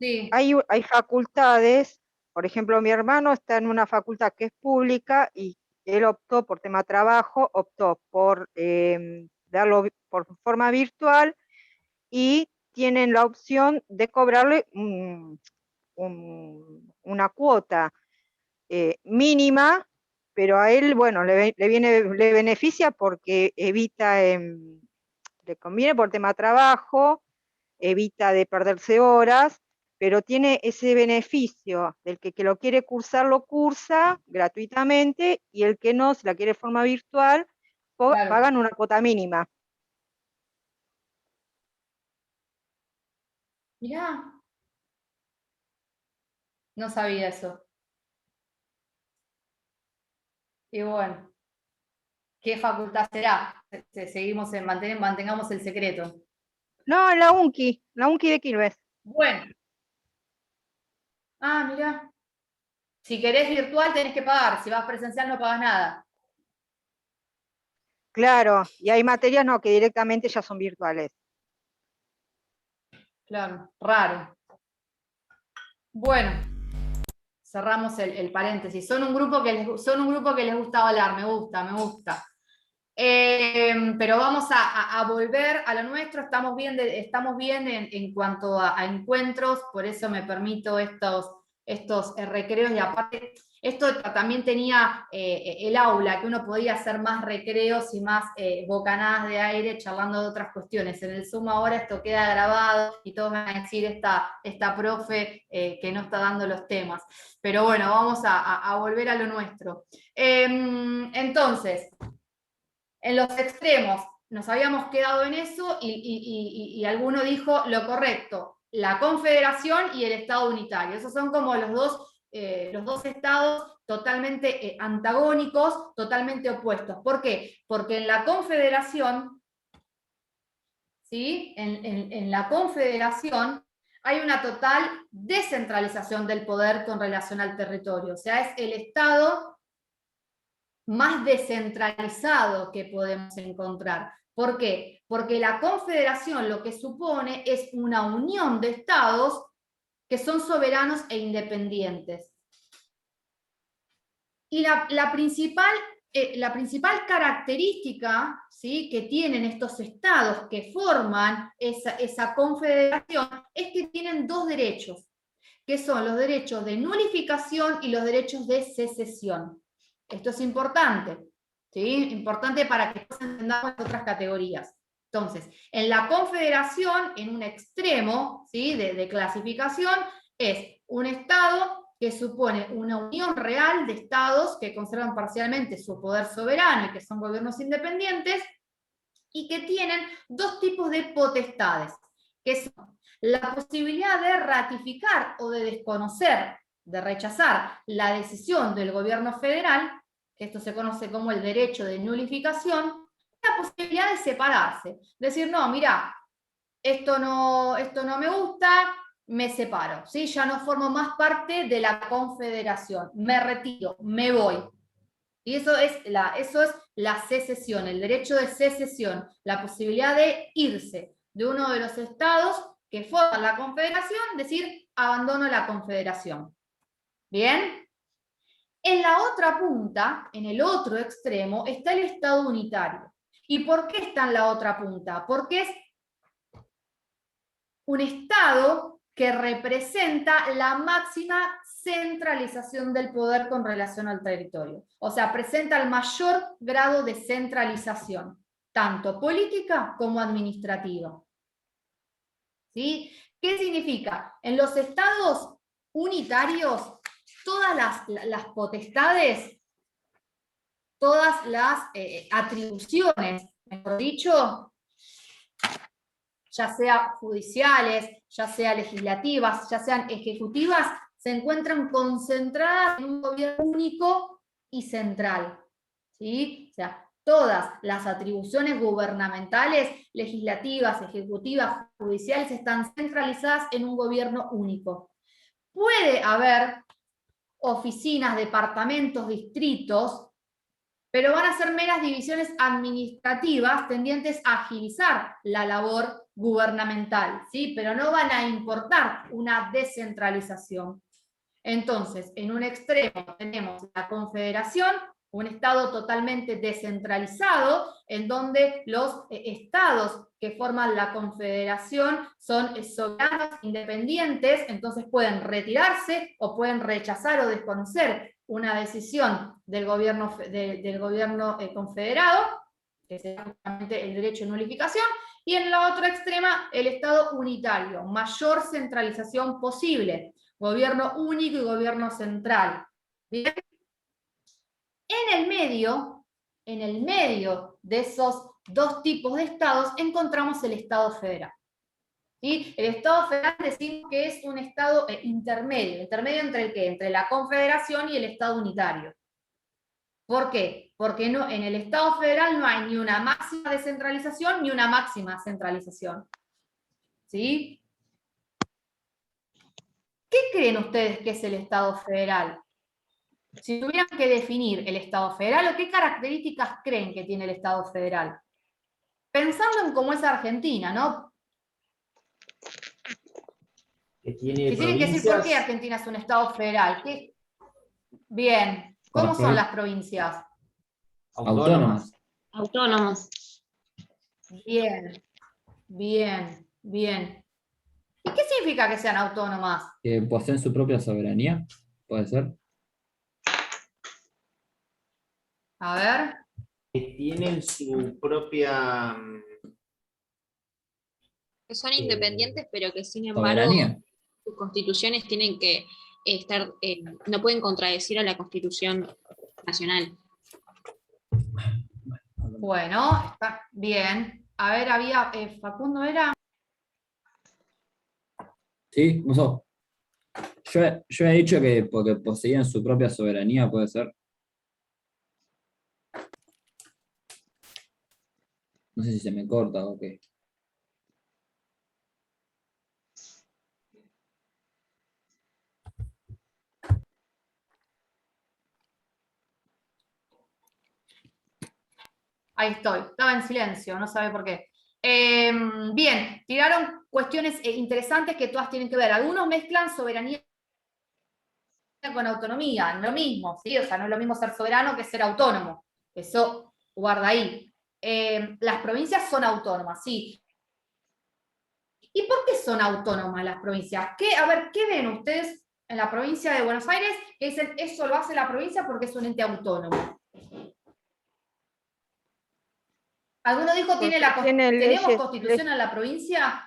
Sí, Hay facultades, por ejemplo, mi hermano está en una facultad que es pública y él optó por tema trabajo, optó por darlo por forma virtual y tienen la opción de cobrarle una cuota mínima, pero a él, bueno, le beneficia porque evita, le conviene por tema trabajo, evita de perderse horas, pero tiene ese beneficio del que lo quiere cursar, lo cursa gratuitamente, y el que no, si la quiere de forma virtual, claro. pagan una cuota mínima. Mirá, no sabía eso. Y bueno, ¿qué facultad será? Seguimos mantengamos el secreto. No, la UNCI de Quilmes. Bueno, mirá. Si querés virtual tenés que pagar, si vas presencial no pagas nada. Claro, y hay materias no, que directamente ya son virtuales. Claro, raro. Bueno, cerramos el paréntesis. Son un grupo que les gusta hablar, me gusta. Pero vamos a volver a lo nuestro. Estamos bien en cuanto a encuentros, por eso me permito estos recreos, y aparte esto también tenía el aula, que uno podía hacer más recreos y más bocanadas de aire charlando de otras cuestiones. En el Zoom ahora esto queda grabado y todos van a decir esta profe que no está dando los temas. Pero bueno, vamos a volver a lo nuestro. Entonces, en los extremos nos habíamos quedado en eso y alguno dijo lo correcto, la confederación y el Estado unitario. Esos son como los dos estados totalmente antagónicos, totalmente opuestos. ¿Por qué? Porque en la confederación, ¿sí? En la confederación hay una total descentralización del poder con relación al territorio. O sea, es el Estado más descentralizado que podemos encontrar. ¿Por qué? Porque la confederación lo que supone es una unión de estados que son soberanos e independientes. Y la principal característica, ¿sí?, que tienen estos estados que forman esa confederación es que tienen dos derechos, que son los derechos de nulificación y los derechos de secesión. Esto es importante, ¿sí? Importante para que entendamos otras categorías. Entonces, en la confederación, en un extremo, ¿sí?, de clasificación, es un estado que supone una unión real de estados que conservan parcialmente su poder soberano y que son gobiernos independientes, y que tienen dos tipos de potestades, que son la posibilidad de ratificar o de desconocer, de rechazar la decisión del gobierno federal, que esto se conoce como el derecho de nulificación, la posibilidad de separarse, decir, no, mira, esto no me gusta, me separo, ¿sí? Ya no formo más parte de la confederación, me retiro, me voy. Y eso es la secesión, el derecho de secesión, la posibilidad de irse de uno de los estados que forman la confederación, decir, abandono la confederación. ¿Bien? En la otra punta, en el otro extremo, está el Estado unitario. ¿Y por qué está en la otra punta? Porque es un Estado que representa la máxima centralización del poder con relación al territorio. O sea, presenta el mayor grado de centralización, tanto política como administrativa. ¿Sí? ¿Qué significa? En los estados unitarios, todas las potestades, todas las atribuciones, mejor dicho, ya sea judiciales, ya sea legislativas, ya sean ejecutivas, se encuentran concentradas en un gobierno único y central. ¿Sí? O sea, todas las atribuciones gubernamentales, legislativas, ejecutivas, judiciales, están centralizadas en un gobierno único. Puede haber oficinas, departamentos, distritos, pero van a ser meras divisiones administrativas tendientes a agilizar la labor gubernamental, ¿sí? Pero no van a importar una descentralización. Entonces, en un extremo tenemos la confederación, un estado totalmente descentralizado, en donde los estados que forman la confederación son soberanos, independientes, entonces pueden retirarse o pueden rechazar o desconocer una decisión del gobierno confederado, que es justamente el derecho de nulificación, y en la otra extrema el estado unitario, mayor centralización posible, gobierno único y gobierno central. ¿Bien? En el medio de esos dos tipos de estados encontramos el Estado federal. ¿Sí? El Estado federal decimos que es un Estado intermedio. ¿Intermedio entre el qué? Entre la confederación y el Estado unitario. ¿Por qué? Porque no, en el Estado federal no hay ni una máxima descentralización ni una máxima centralización. ¿Sí? ¿Qué creen ustedes que es el Estado federal? Si tuvieran que definir el Estado federal, ¿qué características creen que tiene el Estado federal? Pensando en cómo es Argentina, ¿no? Que tiene Si tienen que decir por qué provincias Argentina es un Estado federal. Bien, ¿cómo son las provincias? autónomas. Autónomos. Bien, bien, bien. ¿Y qué significa que sean autónomas? Que poseen su propia soberanía, puede ser. A ver. Que tienen su propia... Que son independientes, pero que sin embargo Soberanía. sus constituciones tienen que estar, no pueden contradecir a la Constitución Nacional. Bueno, está bien. A ver, había, Facundo era... Sí, no sé. Yo he dicho que porque poseían su propia soberanía, puede ser. No sé si se me corta o qué. Ahí estoy, estaba en silencio, no sabe por qué. Bien, tiraron cuestiones interesantes que todas tienen que ver. Algunos mezclan soberanía con autonomía, no es lo mismo, ¿sí? O sea, no es lo mismo ser soberano que ser autónomo. Eso guarda ahí. Las provincias son autónomas, sí. ¿Y por qué son autónomas las provincias? A ver, ¿qué ven ustedes en la provincia de Buenos Aires? Que dicen, eso lo hace la provincia porque es un ente autónomo. ¿Alguno dijo tenemos constitución en la provincia?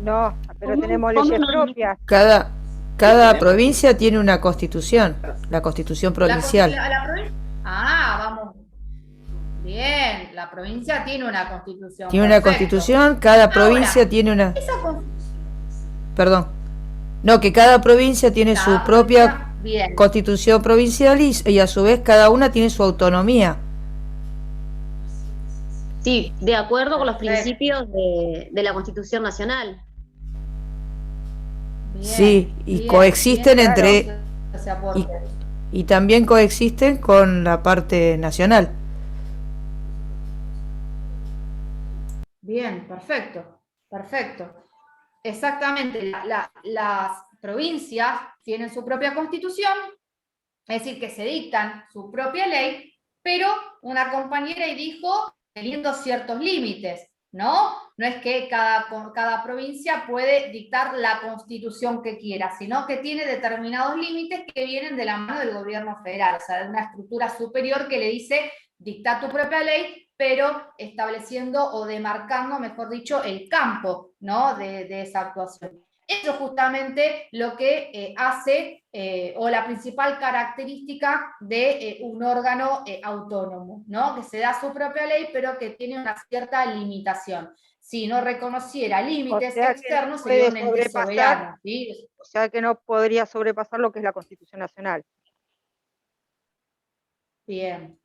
No, pero tenemos leyes propias. Cada provincia tiene una constitución, la constitución provincial. Vamos. Bien, la provincia tiene una constitución. Tiene una constitución, cada provincia tiene una... Perdón. No, que cada provincia tiene su propia constitución provincial y a su vez cada una tiene su autonomía. Sí, de acuerdo con los principios de la Constitución Nacional. Bien, Sí, y bien, coexisten bien, entre... claro, ese aporte. Y también coexisten con la parte nacional. Bien, perfecto, perfecto. Exactamente, las provincias tienen su propia constitución, es decir, que se dictan su propia ley, pero una compañera ahí dijo teniendo ciertos límites, ¿no? No es que cada provincia puede dictar la constitución que quiera, sino que tiene determinados límites que vienen de la mano del gobierno federal, o sea, de una estructura superior que le dice, dicta tu propia ley, pero estableciendo o demarcando, mejor dicho, el campo, ¿no? de esa actuación. Eso es justamente lo que hace, o la principal característica de un órgano autónomo, ¿no? Que se da su propia ley, pero que tiene una cierta limitación. Si no reconociera límites externos, sería un ente soberano, ¿sí? O sea que no podría sobrepasar lo que es la Constitución Nacional. Bien,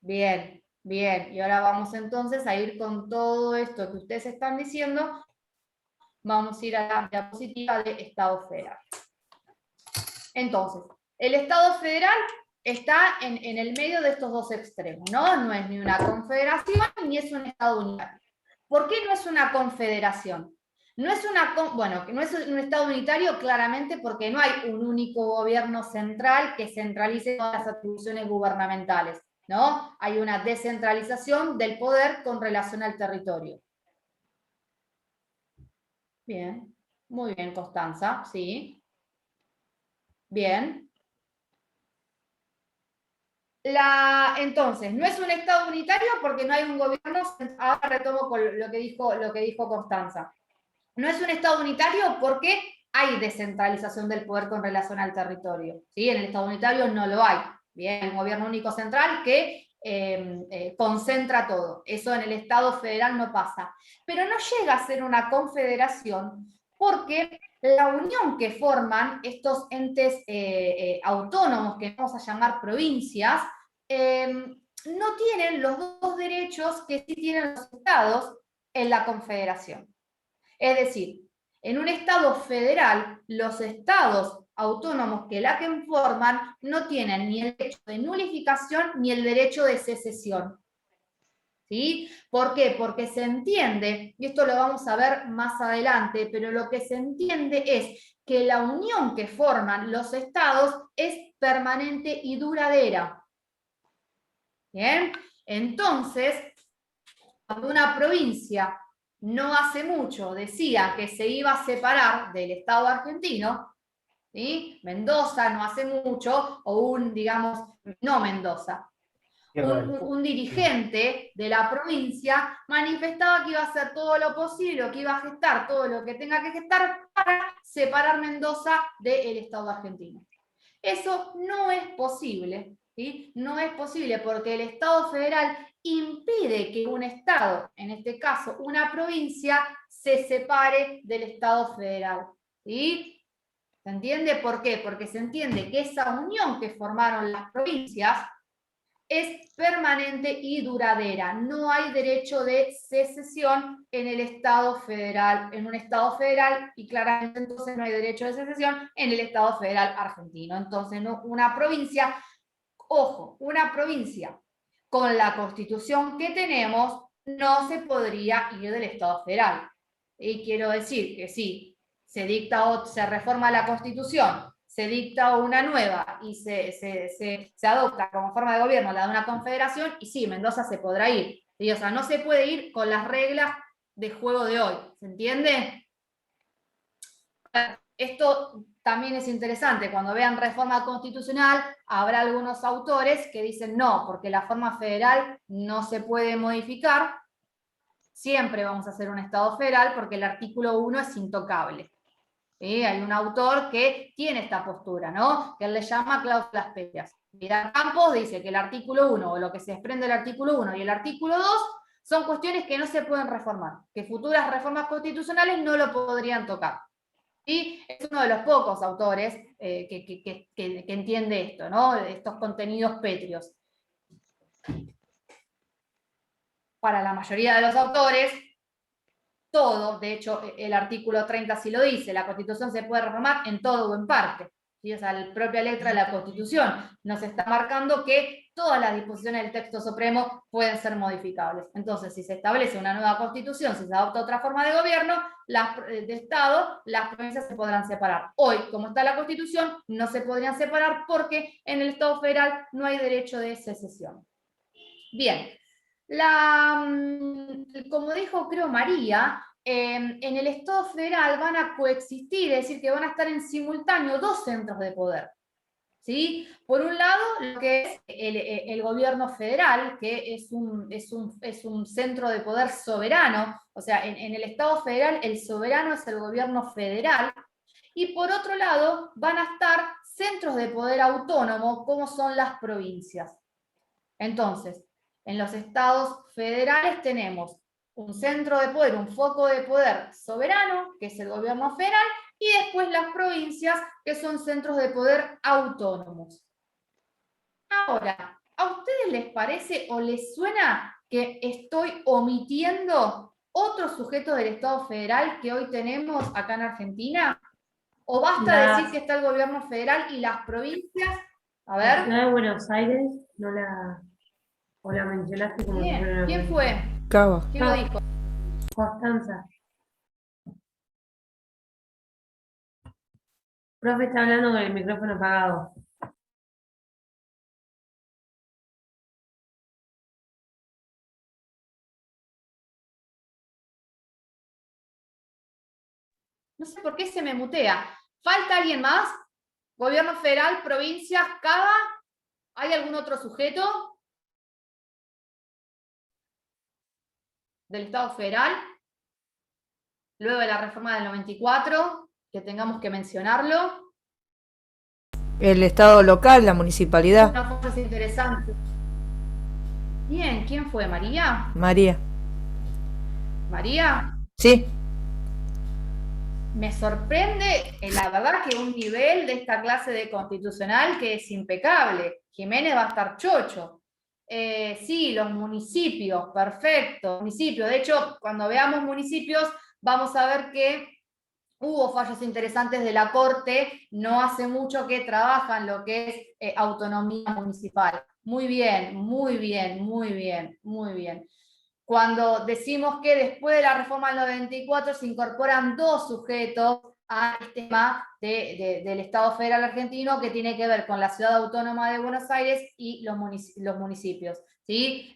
bien, bien. Y ahora vamos entonces a ir con todo esto que ustedes están diciendo. Vamos a ir a la diapositiva de Estado federal. Entonces, el Estado federal está en el medio de estos dos extremos, ¿no? No es ni una confederación ni es un Estado unitario. ¿Por qué no es una confederación? No es bueno, no es un Estado unitario claramente porque no hay un único gobierno central que centralice todas las atribuciones gubernamentales, ¿no? Hay una descentralización del poder con relación al territorio. Bien, muy bien, Constanza, sí. Bien. Entonces, no es un Estado unitario porque no hay un gobierno. Ahora retomo con lo que dijo Constanza. No es un Estado unitario porque hay descentralización del poder con relación al territorio. ¿Sí? En el Estado unitario no lo hay. Bien, hay un gobierno único central que concentra todo. Eso en el Estado federal no pasa. Pero no llega a ser una confederación porque la unión que forman estos entes autónomos, que vamos a llamar provincias, no tienen los dos derechos que sí tienen los estados en la confederación. Es decir, en un Estado federal, los estados autónomos que la conforman no tienen ni el derecho de nulificación ni el derecho de secesión. ¿Sí? ¿Por qué? Porque se entiende, y esto lo vamos a ver más adelante, pero lo que se entiende es que la unión que forman los estados es permanente y duradera. ¿Bien? Entonces, cuando una provincia no hace mucho decía que se iba a separar del Estado argentino, ¿sí? Mendoza no hace mucho, o digamos, no Mendoza, un dirigente de la provincia manifestaba que iba a hacer todo lo posible, que iba a gestar todo lo que tenga que gestar para separar Mendoza del Estado argentino. Eso no es posible, ¿sí? No es posible porque el Estado federal impide que un Estado, en este caso una provincia, se separe del Estado federal. ¿Sí? ¿Se entiende por qué? Porque se entiende que esa unión que formaron las provincias es permanente y duradera. No hay derecho de secesión en el Estado federal, en un Estado federal, y claramente entonces no hay derecho de secesión en el Estado federal argentino. Entonces, no, una provincia, ojo, una provincia con la constitución que tenemos no se podría ir del Estado federal. Y quiero decir que sí, se dicta o se reforma la constitución, se dicta una nueva y se adopta como forma de gobierno la de una confederación, y sí, Mendoza se podrá ir. ¿Sí? O sea, no se puede ir con las reglas de juego de hoy. ¿Se entiende? Esto también es interesante. Cuando vean reforma constitucional, habrá algunos autores que dicen no, porque la forma federal no se puede modificar. Siempre vamos a hacer un Estado federal porque el artículo 1 es intocable. ¿Sí? Hay un autor que tiene esta postura, ¿no? Que él le llama cláusulas pétreas. Vidal Campos dice que el artículo 1, o lo que se desprende del artículo 1 y el artículo 2, son cuestiones que no se pueden reformar, que futuras reformas constitucionales no lo podrían tocar. Y es uno de los pocos autores que entiende esto, ¿no? Estos contenidos pétreos. Para la mayoría de los autores, todo, de hecho, el artículo 30 sí lo dice, la Constitución se puede reformar en todo o en parte. ¿Sí? O sea, la propia letra de la Constitución nos está marcando que todas las disposiciones del texto supremo pueden ser modificables. Entonces, si se establece una nueva Constitución, si se adopta otra forma de gobierno, de Estado, las provincias se podrán separar. Hoy, como está la Constitución, no se podrían separar porque en el Estado federal no hay derecho de secesión. Bien. Como dijo creo María, en el Estado federal van a coexistir, es decir, que van a estar en simultáneo dos centros de poder. ¿Sí? Por un lado, lo que es el gobierno federal, que es un centro de poder soberano, o sea, en el Estado federal el soberano es el gobierno federal, y por otro lado van a estar centros de poder autónomo, como son las provincias. Entonces, en los estados federales tenemos un centro de poder, un foco de poder soberano, que es el gobierno federal, y después las provincias, que son centros de poder autónomos. Ahora, ¿a ustedes les parece o les suena que estoy omitiendo otros sujetos del Estado federal que hoy tenemos acá en Argentina? ¿O basta decir que está el gobierno federal y las provincias? A ver. La ciudad de Buenos Aires no la... ¿O la mencionaste como Bien. si fuera una ¿Quién provincia? fue? Cava. ¿Quién lo dijo? Constanza. Profe está hablando con el micrófono apagado. No sé por qué se me mutea. ¿Falta alguien más? ¿Gobierno federal, provincias, Cava? ¿Hay algún otro sujeto del Estado federal? Luego de la reforma del 94, que tengamos que mencionarlo. El Estado local, la municipalidad. Una frase interesante. Bien, ¿quién fue? ¿María? María. ¿María? Sí. Me sorprende, la verdad, que un nivel de esta clase de constitucional que es impecable. Jiménez va a estar chocho. Sí, los municipios, perfecto. Municipios. De hecho, cuando veamos municipios, vamos a ver que hubo fallos interesantes de la Corte, no hace mucho que trabajan lo que es autonomía municipal. Muy bien, muy bien, muy bien, muy bien. Cuando decimos que después de la reforma del 94 se incorporan dos sujetos al tema del Estado federal argentino, que tiene que ver con la Ciudad Autónoma de Buenos Aires y los municipios. ¿Sí?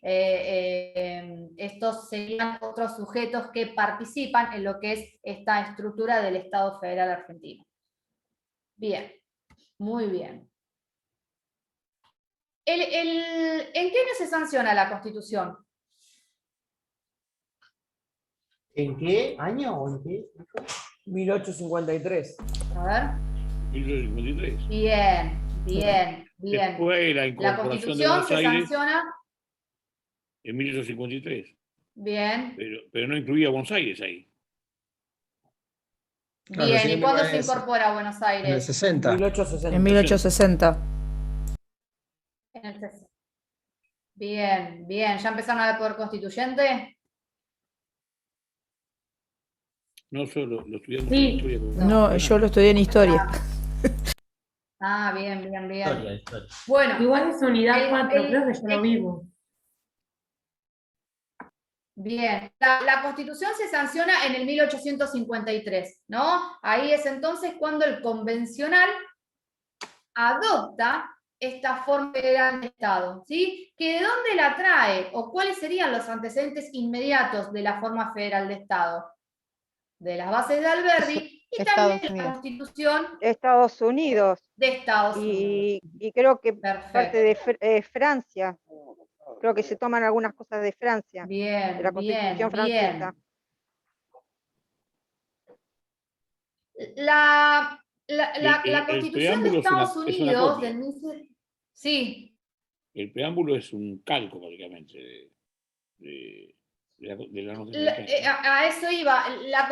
Estos serían otros sujetos que participan en lo que es esta estructura del Estado federal argentino. Bien, muy bien. ¿En qué año se sanciona la Constitución? ¿En qué año o en qué? 1853. A ver. 1853. Bien, bien, bien. Después de la La incorporación de Constitución Buenos se Aires sanciona. en 1853. Bien, Pero no incluía Buenos Aires ahí. Claro, bien. ¿Y siguiente cuándo fue se ese. incorpora a Buenos En el Aires? 60. 1860. En 1860. En el 60. Bien, bien. ¿Ya empezaron a ver poder constituyente? No solo lo estudiamos Sí. en historia. No, yo lo estudié en historia. Ah, bien, bien, bien. Historia, historia. Bueno, Igual es unidad el- 4, el- creo que yo lo vivo. bien. La Constitución se sanciona en el 1853, ¿no? Ahí es entonces cuando el convencional adopta esta forma federal de Estado, ¿sí? ¿Que de dónde la trae? ¿O cuáles serían los antecedentes inmediatos de la forma federal de Estado? De las bases de Alberdi y Estados también de la Unidos. Constitución Estados Unidos de Estados Unidos. y creo que Perfecto. parte de Francia. Creo que se toman algunas cosas de Francia, de Bien, la bien, Constitución francesa. bien. La El Constitución de preámbulo Estados es una Unidos copia. Sí, El preámbulo es un calco, básicamente, de la norteamericana. a eso iba. La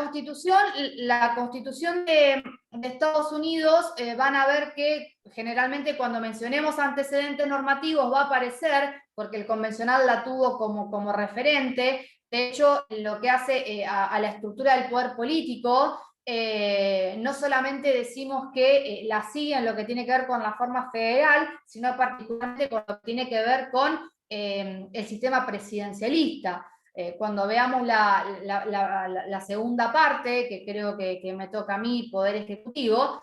Constitución de Estados Unidos, van a ver que generalmente cuando mencionemos antecedentes normativos va a aparecer, porque el convencional la tuvo como referente. De hecho, lo que hace a la estructura del poder político, no solamente decimos que la sigue en lo que tiene que ver con la forma federal, sino particularmente con lo que tiene que ver con el sistema presidencialista. Cuando veamos la segunda parte, que creo que me toca a mí, Poder Ejecutivo,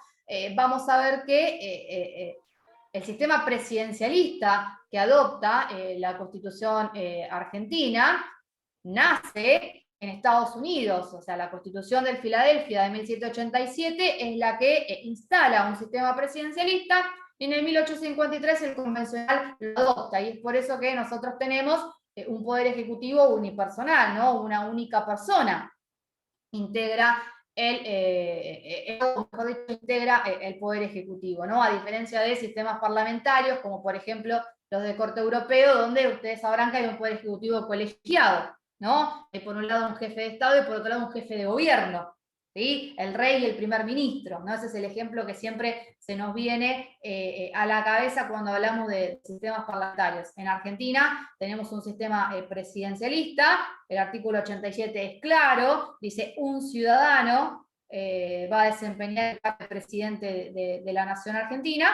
vamos a ver que el sistema presidencialista que adopta la Constitución argentina nace en Estados Unidos, o sea, la Constitución de Filadelfia de 1787 es la que instala un sistema presidencialista, y en el 1853 el convencional lo adopta, y es por eso que nosotros tenemos un poder ejecutivo unipersonal, ¿no? Una única persona integra integra el poder ejecutivo, ¿no? A diferencia de sistemas parlamentarios, como por ejemplo los de corte europeo, donde ustedes sabrán que hay un poder ejecutivo colegiado, ¿no? Hay por un lado un jefe de Estado y por otro lado un jefe de gobierno, ¿sí? El rey y el primer ministro, ¿no? Ese es el ejemplo que siempre se nos viene a la cabeza cuando hablamos de sistemas parlamentarios. En Argentina tenemos un sistema presidencialista, el artículo 87 es claro, dice un ciudadano va a desempeñar el cargo de presidente de la nación argentina,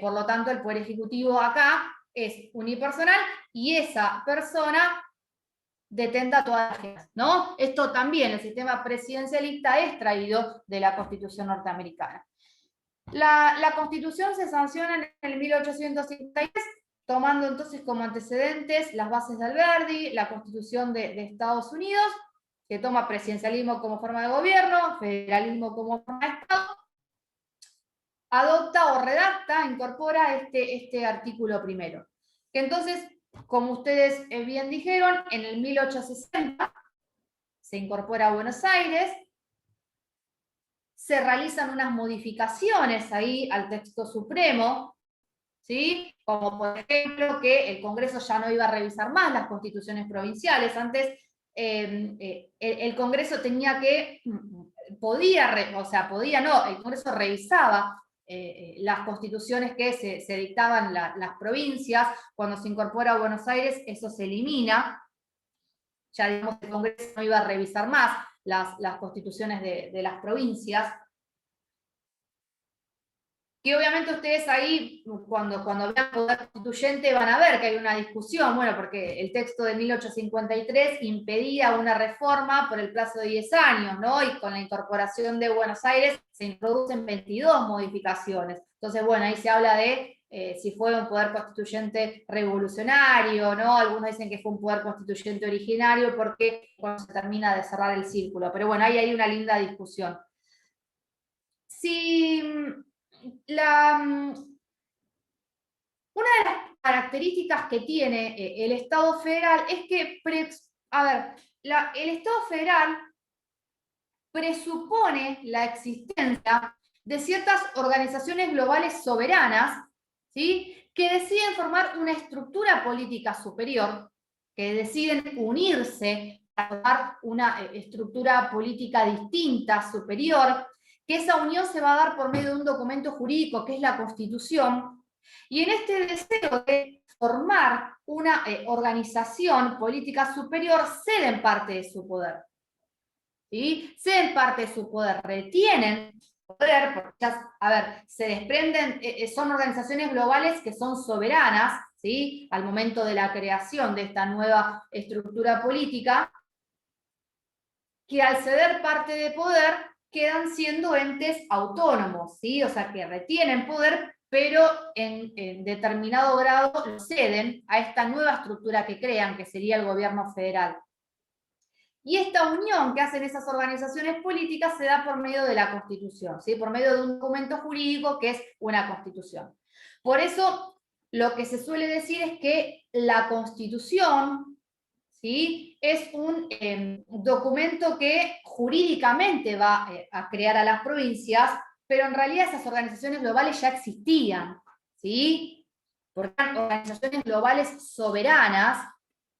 por lo tanto el poder ejecutivo acá es unipersonal y esa persona detenta todas las agendas, ¿no? Esto también, el sistema presidencialista es traído de la Constitución norteamericana. La Constitución se sanciona en el 1853, tomando entonces como antecedentes las bases de Alberdi, la Constitución de Estados Unidos, que toma presidencialismo como forma de gobierno, federalismo como forma de Estado, adopta o redacta, incorpora este artículo primero, que entonces, como ustedes bien dijeron, en el 1860 se incorpora a Buenos Aires, se realizan unas modificaciones ahí al texto supremo, ¿sí? Como por ejemplo que el Congreso ya no iba a revisar más las constituciones provinciales. Antes el Congreso tenía que, el Congreso revisaba las constituciones que se dictaban las provincias. Cuando se incorpora a Buenos Aires, eso se elimina. Ya digamos que el Congreso no iba a revisar más las constituciones de las provincias. Que obviamente ustedes ahí, cuando vean poder constituyente, van a ver que hay una discusión, bueno, porque el texto de 1853 impedía una reforma por el plazo de 10 años, ¿no? Y con la incorporación de Buenos Aires se introducen 22 modificaciones. Entonces, bueno, ahí se habla de si fue un poder constituyente revolucionario, ¿no? Algunos dicen que fue un poder constituyente originario, porque cuando se termina de cerrar el círculo. Pero bueno, ahí hay una linda discusión. Una de las características que tiene el Estado federal es que, el Estado federal presupone la existencia de ciertas organizaciones globales soberanas, ¿sí? Que deciden formar una estructura política superior, que deciden unirse para formar una estructura política distinta, superior, que esa unión se va a dar por medio de un documento jurídico que es la Constitución, y en este deseo de formar una organización política superior ceden parte de su poder. ¿Sí? Ceden parte de su poder, retienen poder, porque se desprenden, son organizaciones globales que son soberanas, ¿sí? Al momento de la creación de esta nueva estructura política, que al ceder parte de poder quedan siendo entes autónomos, ¿sí? O sea, que retienen poder, pero en determinado grado lo ceden a esta nueva estructura que crean, que sería el gobierno federal. Y esta unión que hacen esas organizaciones políticas se da por medio de la Constitución, ¿sí? Por medio de un documento jurídico que es una Constitución. Por eso, lo que se suele decir es que la Constitución, ¿sí? Es un documento que jurídicamente va a crear a las provincias, pero en realidad esas organizaciones globales ya existían, ¿sí? Porque eran organizaciones globales soberanas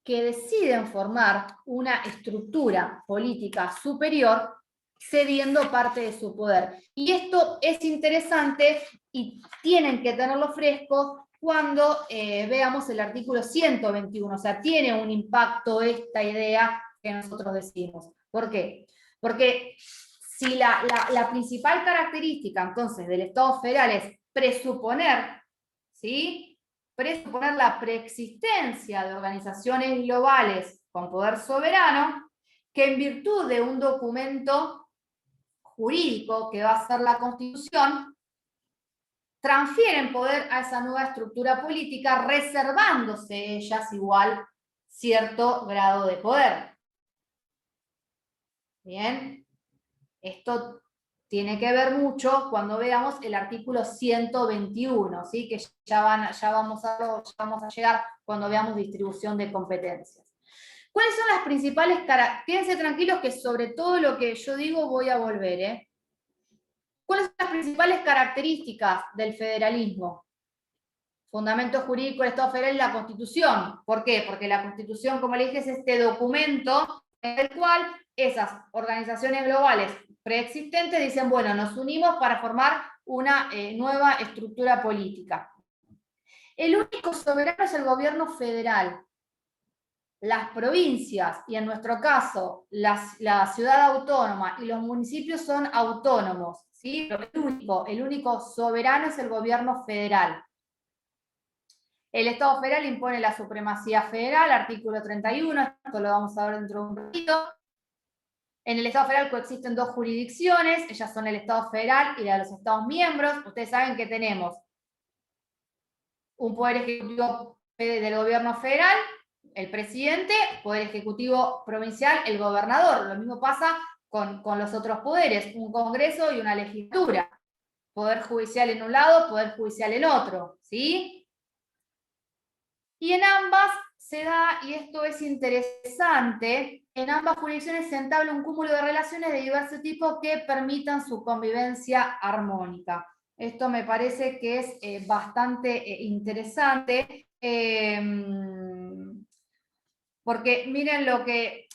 que deciden formar una estructura política superior cediendo parte de su poder. Y esto es interesante y tienen que tenerlo fresco cuando veamos el artículo 121, o sea, tiene un impacto esta idea que nosotros decimos. ¿Por qué? Porque si la principal característica entonces del Estado federal es presuponer, ¿sí? Presuponer la preexistencia de organizaciones globales con poder soberano, que en virtud de un documento jurídico que va a ser la Constitución, transfieren poder a esa nueva estructura política, reservándose ellas igual cierto grado de poder. Bien, esto tiene que ver mucho cuando veamos el artículo 121, ¿sí? Que ya vamos a llegar cuando veamos distribución de competencias. ¿Cuáles son las principales características? Quédense tranquilos que sobre todo lo que yo digo voy a volver, ¿eh? ¿Cuáles son las principales características del federalismo? Fundamento jurídico del Estado federal y la Constitución. ¿Por qué? Porque la Constitución, como le dije, es este documento en el cual esas organizaciones globales preexistentes dicen, bueno, nos unimos para formar una nueva estructura política. El único soberano es el gobierno federal. Las provincias, y en nuestro caso, la ciudad autónoma y los municipios son autónomos, ¿sí? Pero el único soberano es el gobierno federal. El Estado federal impone la supremacía federal, artículo 31, esto lo vamos a ver dentro de un ratito. En el Estado federal coexisten dos jurisdicciones, ellas son el Estado federal y la de los Estados miembros. Ustedes saben que tenemos un poder ejecutivo del gobierno federal, el presidente, poder ejecutivo provincial, el gobernador. Lo mismo pasa con los otros poderes, un congreso y una legislatura. Poder judicial en un lado, poder judicial en otro, ¿sí? Y en ambas se da, y esto es interesante, en ambas jurisdicciones se entabla un cúmulo de relaciones de diverso tipo que permitan su convivencia armónica. Esto me parece que es bastante interesante, porque miren lo que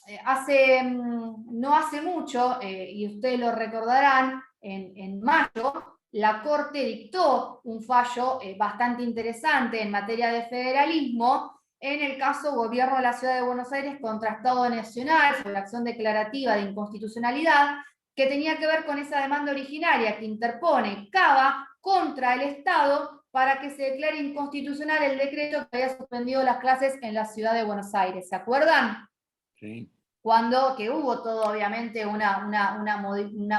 no hace mucho, y ustedes lo recordarán, en mayo, la Corte dictó un fallo bastante interesante en materia de federalismo, en el caso Gobierno de la Ciudad de Buenos Aires contra Estado Nacional, sobre la acción declarativa de inconstitucionalidad, que tenía que ver con esa demanda originaria que interpone Cava contra el Estado para que se declare inconstitucional el decreto que había suspendido las clases en la Ciudad de Buenos Aires. ¿Se acuerdan? Sí. Que hubo todo, obviamente, una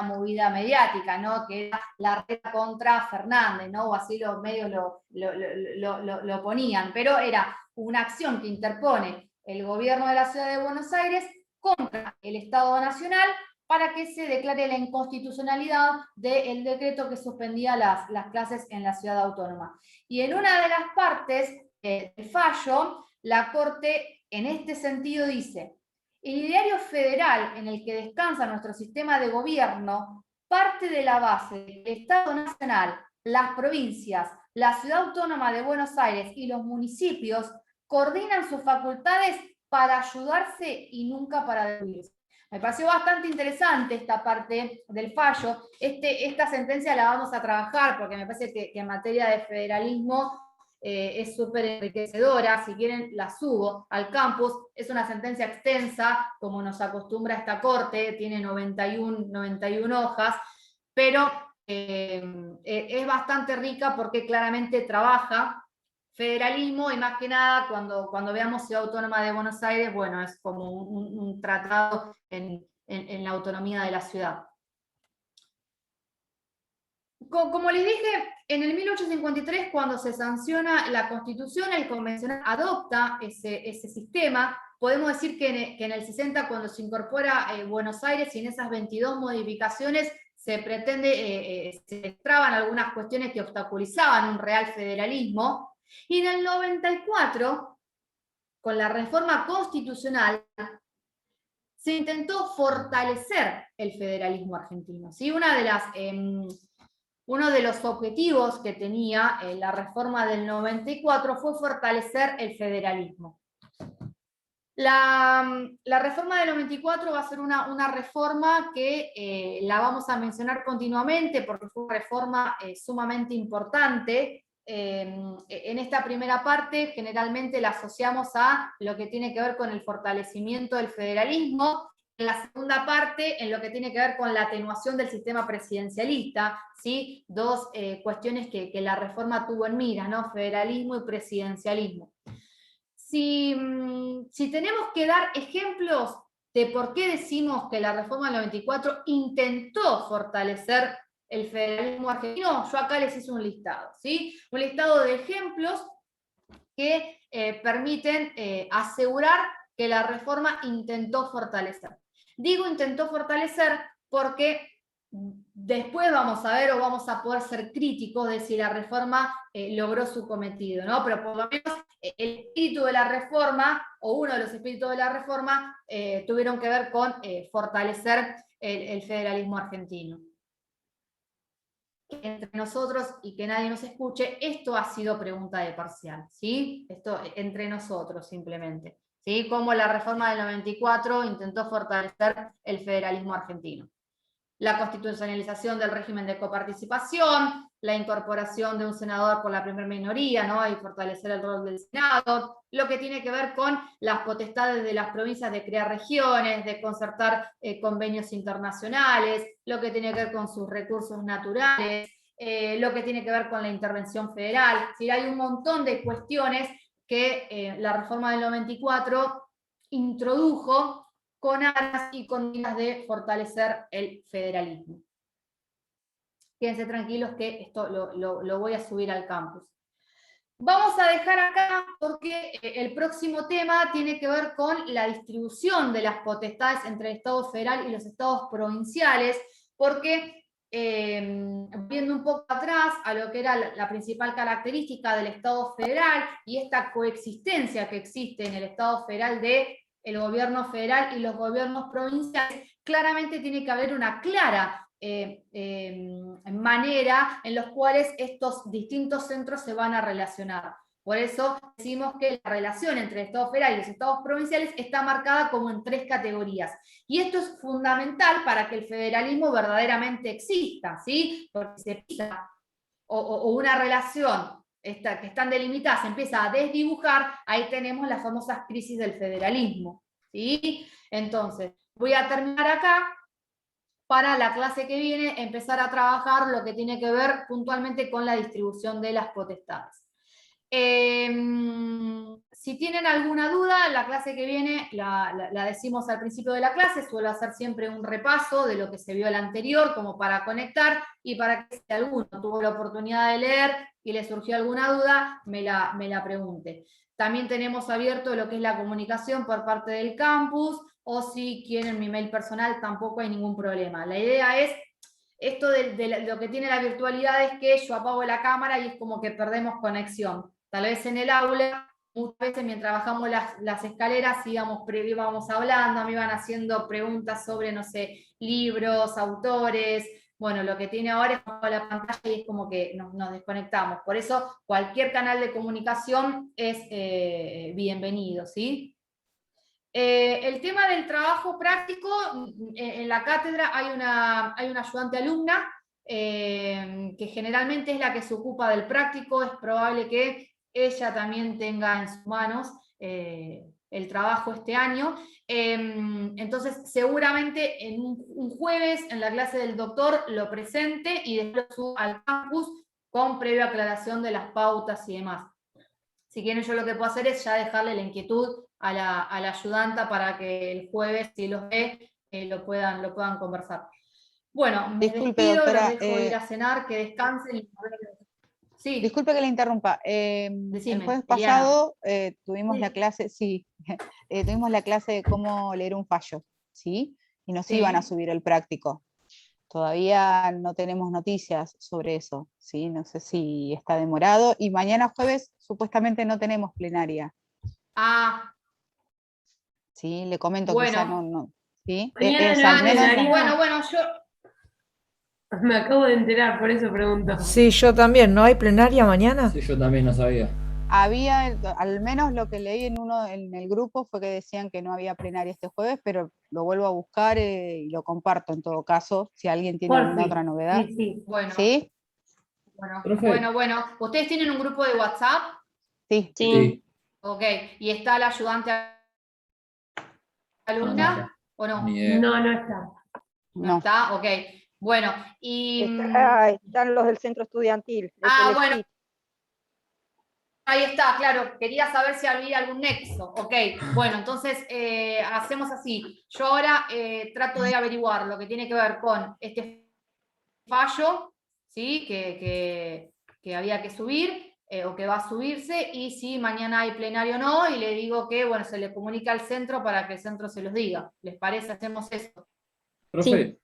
movida mediática, ¿no? Que era la red contra Fernández, ¿no? O así los medios lo ponían, pero era una acción que interpone el gobierno de la Ciudad de Buenos Aires contra el Estado Nacional para que se declare la inconstitucionalidad del decreto que suspendía las clases en la ciudad autónoma. Y en una de las partes del fallo, la Corte en este sentido dice: el ideario federal en el que descansa nuestro sistema de gobierno parte de la base del Estado Nacional, las provincias, la Ciudad Autónoma de Buenos Aires y los municipios coordinan sus facultades para ayudarse y nunca para destruirse. Me pareció bastante interesante esta parte del fallo. Esta sentencia la vamos a trabajar porque me parece que en materia de federalismo es súper enriquecedora. Si quieren la subo al campus. Es una sentencia extensa, como nos acostumbra esta Corte, tiene 91 hojas, pero es bastante rica porque claramente trabaja federalismo y más que nada cuando veamos Ciudad Autónoma de Buenos Aires, bueno, es como un tratado en la autonomía de la ciudad. Como les dije, en el 1853, cuando se sanciona la Constitución, el Convencional adopta ese sistema. Podemos decir que en el 60, cuando se incorpora Buenos Aires, y en esas 22 modificaciones se pretende, se traban algunas cuestiones que obstaculizaban un real federalismo. Y en el 94, con la reforma constitucional, se intentó fortalecer el federalismo argentino, ¿sí? Uno de los objetivos que tenía la reforma del 94 fue fortalecer el federalismo. La reforma del 94 va a ser una reforma que la vamos a mencionar continuamente porque fue una reforma sumamente importante. En esta primera parte generalmente la asociamos a lo que tiene que ver con el fortalecimiento del federalismo. En la segunda parte, en lo que tiene que ver con la atenuación del sistema presidencialista, ¿sí? Dos cuestiones que la reforma tuvo en mira, ¿no? Federalismo y presidencialismo. Si tenemos que dar ejemplos de por qué decimos que la reforma del 94 intentó fortalecer el federalismo argentino, yo acá les hice un listado, ¿sí? Un listado de ejemplos que permiten asegurar que la reforma intentó fortalecer. Digo intentó fortalecer porque después vamos a ver o vamos a poder ser críticos de si la reforma logró su cometido, ¿no? Pero por lo menos el espíritu de la reforma, o uno de los espíritus de la reforma, tuvieron que ver con fortalecer el federalismo argentino. Entre nosotros y que nadie nos escuche, esto ha sido pregunta de parcial, ¿sí? Esto entre nosotros simplemente, ¿sí? Como la reforma del 94 intentó fortalecer el federalismo argentino. La constitucionalización del régimen de coparticipación, la incorporación de un senador por la primera minoría, ¿no? Y fortalecer el rol del Senado, lo que tiene que ver con las potestades de las provincias de crear regiones, de concertar convenios internacionales, lo que tiene que ver con sus recursos naturales, lo que tiene que ver con la intervención federal. Es decir, hay un montón de cuestiones que la reforma del 94 introdujo con aras y con miras de fortalecer el federalismo. Quédense tranquilos que esto lo voy a subir al campus. Vamos a dejar acá porque el próximo tema tiene que ver con la distribución de las potestades entre el Estado federal y los estados provinciales, porque viendo un poco atrás a lo que era la principal característica del Estado federal y esta coexistencia que existe en el Estado federal de el gobierno federal y los gobiernos provinciales, claramente tiene que haber una clara manera en los cuales estos distintos centros se van a relacionar. Por eso decimos que la relación entre el Estado federal y los estados provinciales está marcada como en 3 categorías. Y esto es fundamental para que el federalismo verdaderamente exista, ¿sí? Porque si se pisa o una relación que están delimitadas se empieza a desdibujar, ahí tenemos las famosas crisis del federalismo, ¿sí? Entonces, voy a terminar acá para la clase que viene empezar a trabajar lo que tiene que ver puntualmente con la distribución de las potestades. Si tienen alguna duda, la clase que viene la decimos al principio de la clase, suelo hacer siempre un repaso de lo que se vio el anterior, como para conectar, y para que si alguno tuvo la oportunidad de leer y le surgió alguna duda, me la pregunte. También tenemos abierto lo que es la comunicación por parte del campus, o si quieren mi mail personal, tampoco hay ningún problema. La idea es, esto de lo que tiene la virtualidad es que yo apago la cámara y es como que perdemos conexión. Tal vez en el aula, muchas veces mientras bajamos las escaleras íbamos hablando, me iban haciendo preguntas sobre, no sé, libros, autores. Bueno, lo que tiene ahora es la pantalla y es como que nos desconectamos. Por eso cualquier canal de comunicación es bienvenido, ¿sí? El tema del trabajo práctico, en la cátedra hay una ayudante alumna que generalmente es la que se ocupa del práctico. Es probable que ella también tenga en sus manos el trabajo este año. Entonces seguramente en un jueves en la clase del doctor lo presente y después lo subo al campus con previa aclaración de las pautas y demás. Si quieren, yo lo que puedo hacer es ya dejarle la inquietud a la ayudanta para que el jueves, si los ve, lo puedan conversar. Bueno, me Disculpe, despido, doctora, los dejo ir a cenar, que descansen. Sí. Disculpe que le interrumpa. Decime, el jueves Eliana. pasado tuvimos la clase, tuvimos la clase de cómo leer un fallo, ¿sí? Y nos Sí. iban a subir el práctico. Todavía no tenemos noticias sobre eso, ¿sí? No sé si está demorado. Y mañana jueves supuestamente no tenemos plenaria. Ah. Sí, le comento Bueno. que ya no. ¿Sí? Mañana Es no al hay menos- plenaria. Bueno, yo... Me acabo de enterar, por eso pregunto. Sí, yo también. ¿No hay plenaria mañana? Sí, yo también no sabía. Había, al menos lo que leí en el grupo fue que decían que no había plenaria este jueves, pero lo vuelvo a buscar y lo comparto en todo caso, si alguien tiene alguna Porfi. otra novedad. Sí, sí. Bueno. ¿Sí? Bueno. ¿Ustedes tienen un grupo de WhatsApp? Sí. Sí. Ok. ¿Y está la ayudante alumna? ¿O no? Ni idea. No, no está. ¿No está? Ok. Bueno, y... Están los del centro estudiantil. de bueno. Telespit. Ahí está, claro. Quería saber si había algún nexo. Ok. Bueno, entonces hacemos así. Yo ahora trato de averiguar lo que tiene que ver con este fallo, ¿sí? que había que subir o que va a subirse, y si mañana hay plenario o no, y le digo que, bueno, se le comunica al centro para que el centro se los diga. ¿Les parece? Hacemos eso. Profe,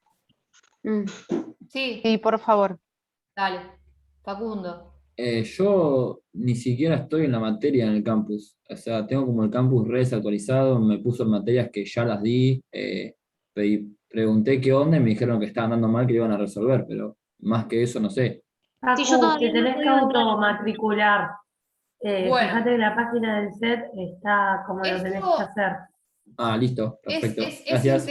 Sí, Sí, por favor. dale. Facundo. yo ni siquiera estoy en la materia en el campus. O sea, tengo como el campus re desactualizado, me puso en materias que ya las di, pregunté qué onda y me dijeron que estaban dando mal, que lo iban a resolver, pero más que eso no sé. Facu, Sí, yo todavía te no tenés he que podido automatricular. Bueno. Fíjate que la página del SET está como lo tenés que hacer. Ah, listo, perfecto. Es Gracias.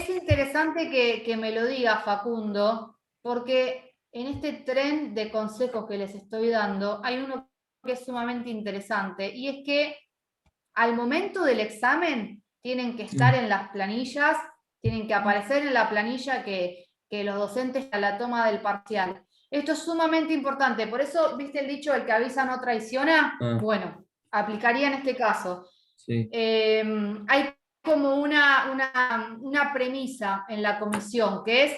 interesante que me lo diga Facundo, porque en este tren de consejos que les estoy dando, hay uno que es sumamente interesante, y es que al momento del examen tienen que estar en las planillas, tienen que aparecer en la planilla que los docentes a la toma del parcial. Esto es sumamente importante, por eso, ¿viste el dicho, el que avisa no traiciona? Bueno, aplicaría en este caso. Sí. Hay como una premisa en la comisión, que es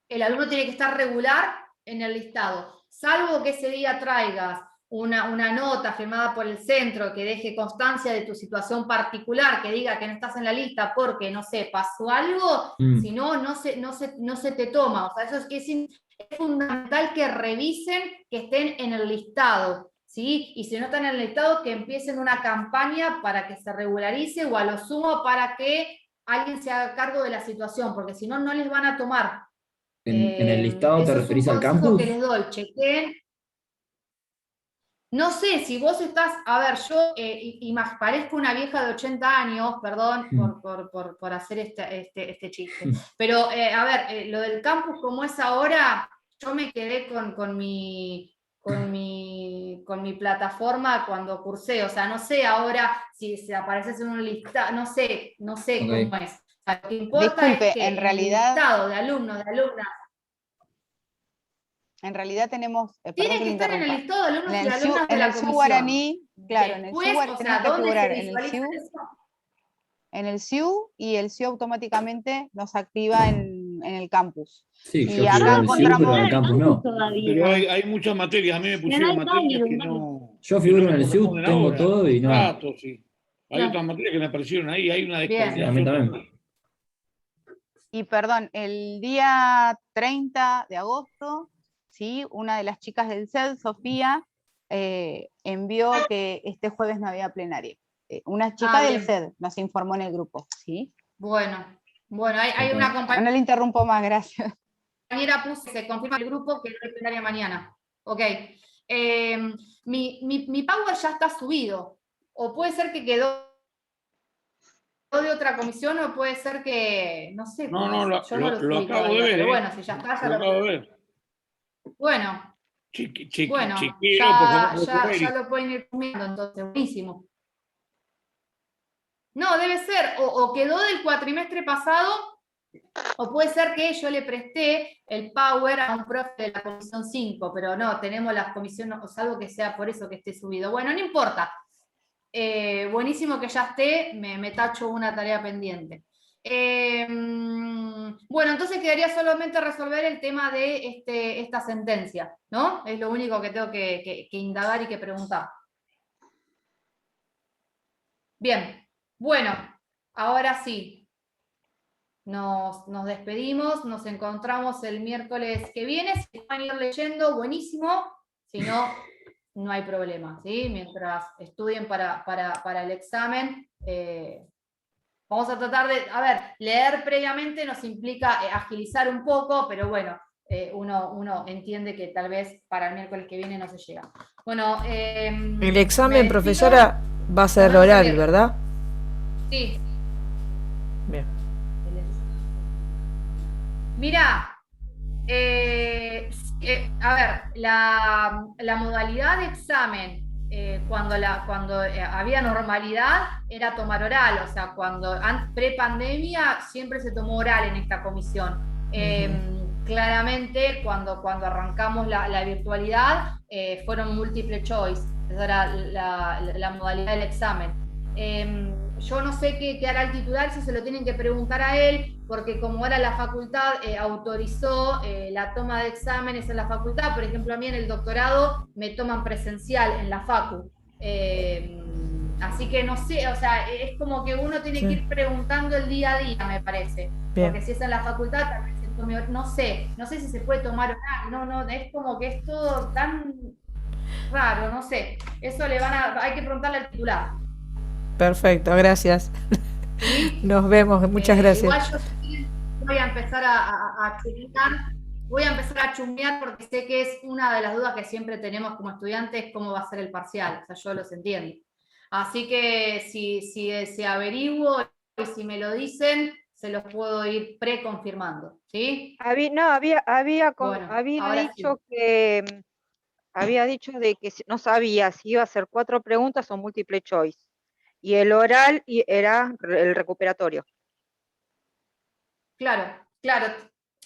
el alumno tiene que estar regular en el listado, salvo que ese día traigas una nota firmada por el centro que deje constancia de tu situación particular, que diga que no estás en la lista porque, no sé, pasó algo, si no, no se te toma. O sea, eso es fundamental que revisen que estén en el listado, ¿sí? Y si no están en el listado, que empiecen una campaña para que se regularice, o a lo sumo para que alguien se haga cargo de la situación, porque si no, no les van a tomar. ¿En el listado te referís al Es un consejo campus? que les doy, chequen. No sé, si vos estás, a ver, yo parezco una vieja de 80 años, perdón por hacer este chiste, pero a ver, lo del campus como es ahora, yo me quedé con mi plataforma cuando cursé, o sea, no sé ahora si apareces en un listado, no sé Ok. cómo es. O sea, lo que importa Disculpe, es que en el realidad- listado de alumnos, de alumnas, En realidad tenemos, perdón tienen que que le estar en el interrumpa. listado de alumnos En y el SIU, alumnas de en la el SIU comisión. guaraní, claro, en el Después, SIU o sea, tenemos que ¿dónde figurar se en el visualiza SIU, eso? en el SIU, y el SIU automáticamente nos activa en el campus. Sí, Y yo acá figuro en el SIU, pero en el encontramos. campus no. Pero hay muchas materias, a mí me pusieron materias que no. Yo que figuro no en me el SIU, corresponden tengo ahora. todo y no. Datos, sí. Hay No. otras materias que me aparecieron ahí, hay una Bien. Sí, a mí descoordinación. también. Y perdón, el día 30 de agosto, ¿sí? Una de las chicas del SED, Sofía, envió que este jueves no había plenario. Una chica del Bien. SED nos informó en el grupo, ¿sí? Bueno, hay una No le interrumpo más, gracias. compañera se confirma el grupo que no hay plenaria mañana. Ok. Mi Power ya está subido. O puede ser que quedó de otra comisión, o puede ser que, no sé. No, yo no lo subí acabo de todavía, ver. pero bueno, si ya está, ya Lo acabo de ver. Bueno, bueno, Chequeo, por favor, ya lo pueden ir comiendo, entonces, buenísimo. No, debe ser, o quedó del cuatrimestre pasado, o puede ser que yo le presté el Power a un profe de la comisión 5, pero no, tenemos las comisiones, o salvo que sea por eso que esté subido. Bueno, no importa. Buenísimo que ya esté, me tacho una tarea pendiente. Bueno, entonces quedaría solamente resolver el tema de esta sentencia, ¿no? Es lo único que tengo que indagar y que preguntar. Bien, bueno, ahora sí. Nos despedimos, nos encontramos el miércoles que viene. Si van a ir leyendo, buenísimo. Si no, no hay problema, ¿sí? Mientras estudien para el examen, vamos a tratar de, leer previamente nos implica agilizar un poco, pero bueno, uno entiende que tal vez para el miércoles que viene no se llega. Bueno, el examen, profesora, va a ser oral, ¿verdad? Sí. Bien. Mira, la modalidad de examen cuando había normalidad era tomar oral, o sea, cuando pre-pandemia siempre se tomó oral en esta comisión. Claramente cuando arrancamos la virtualidad fueron multiple choice, esa era la modalidad del examen. yo no sé qué hará el titular, si se lo tienen que preguntar a él, porque como ahora la facultad autorizó la toma de exámenes en la facultad, por ejemplo, a mí en el doctorado me toman presencial en la facu. Así que no sé, o sea, es como que uno tiene que ir preguntando el día a día, me parece. Bien. Porque si es en la facultad, tal vez se tome, no sé si se puede tomar oral, no, es como que es todo tan raro, no sé. Eso hay que preguntarle al titular. Perfecto, gracias. ¿Sí? Nos vemos, muchas gracias. Igual yo sí voy a empezar a chusmear, porque sé que es una de las dudas que siempre tenemos como estudiantes, cómo va a ser el parcial, o sea, yo los entiendo. Así que si se averiguo y si me lo dicen, se los puedo ir preconfirmando, ¿sí? Había ahora dicho que había dicho de que no sabía si iba a ser 4 preguntas o múltiple choice. Y el oral era el recuperatorio. Claro.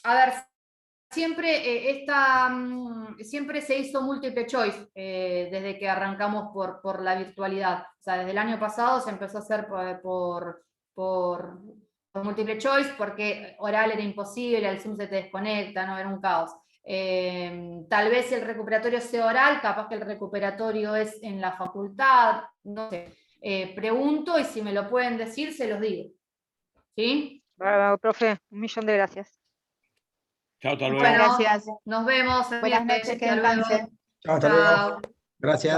A ver, siempre siempre se hizo múltiple choice desde que arrancamos por la virtualidad. O sea, desde el año pasado se empezó a hacer por múltiple choice, porque oral era imposible, el Zoom se te desconecta, no era un caos. Tal vez si el recuperatorio sea oral, capaz que el recuperatorio es en la facultad, no sé. Pregunto y si me lo pueden decir, se los digo. ¿Sí? Profe, 1.000.000 de gracias. Chao, hasta luego. Bueno, Gracias. nos vemos. Buenas noches, que descanse. Chao, hasta luego. Gracias.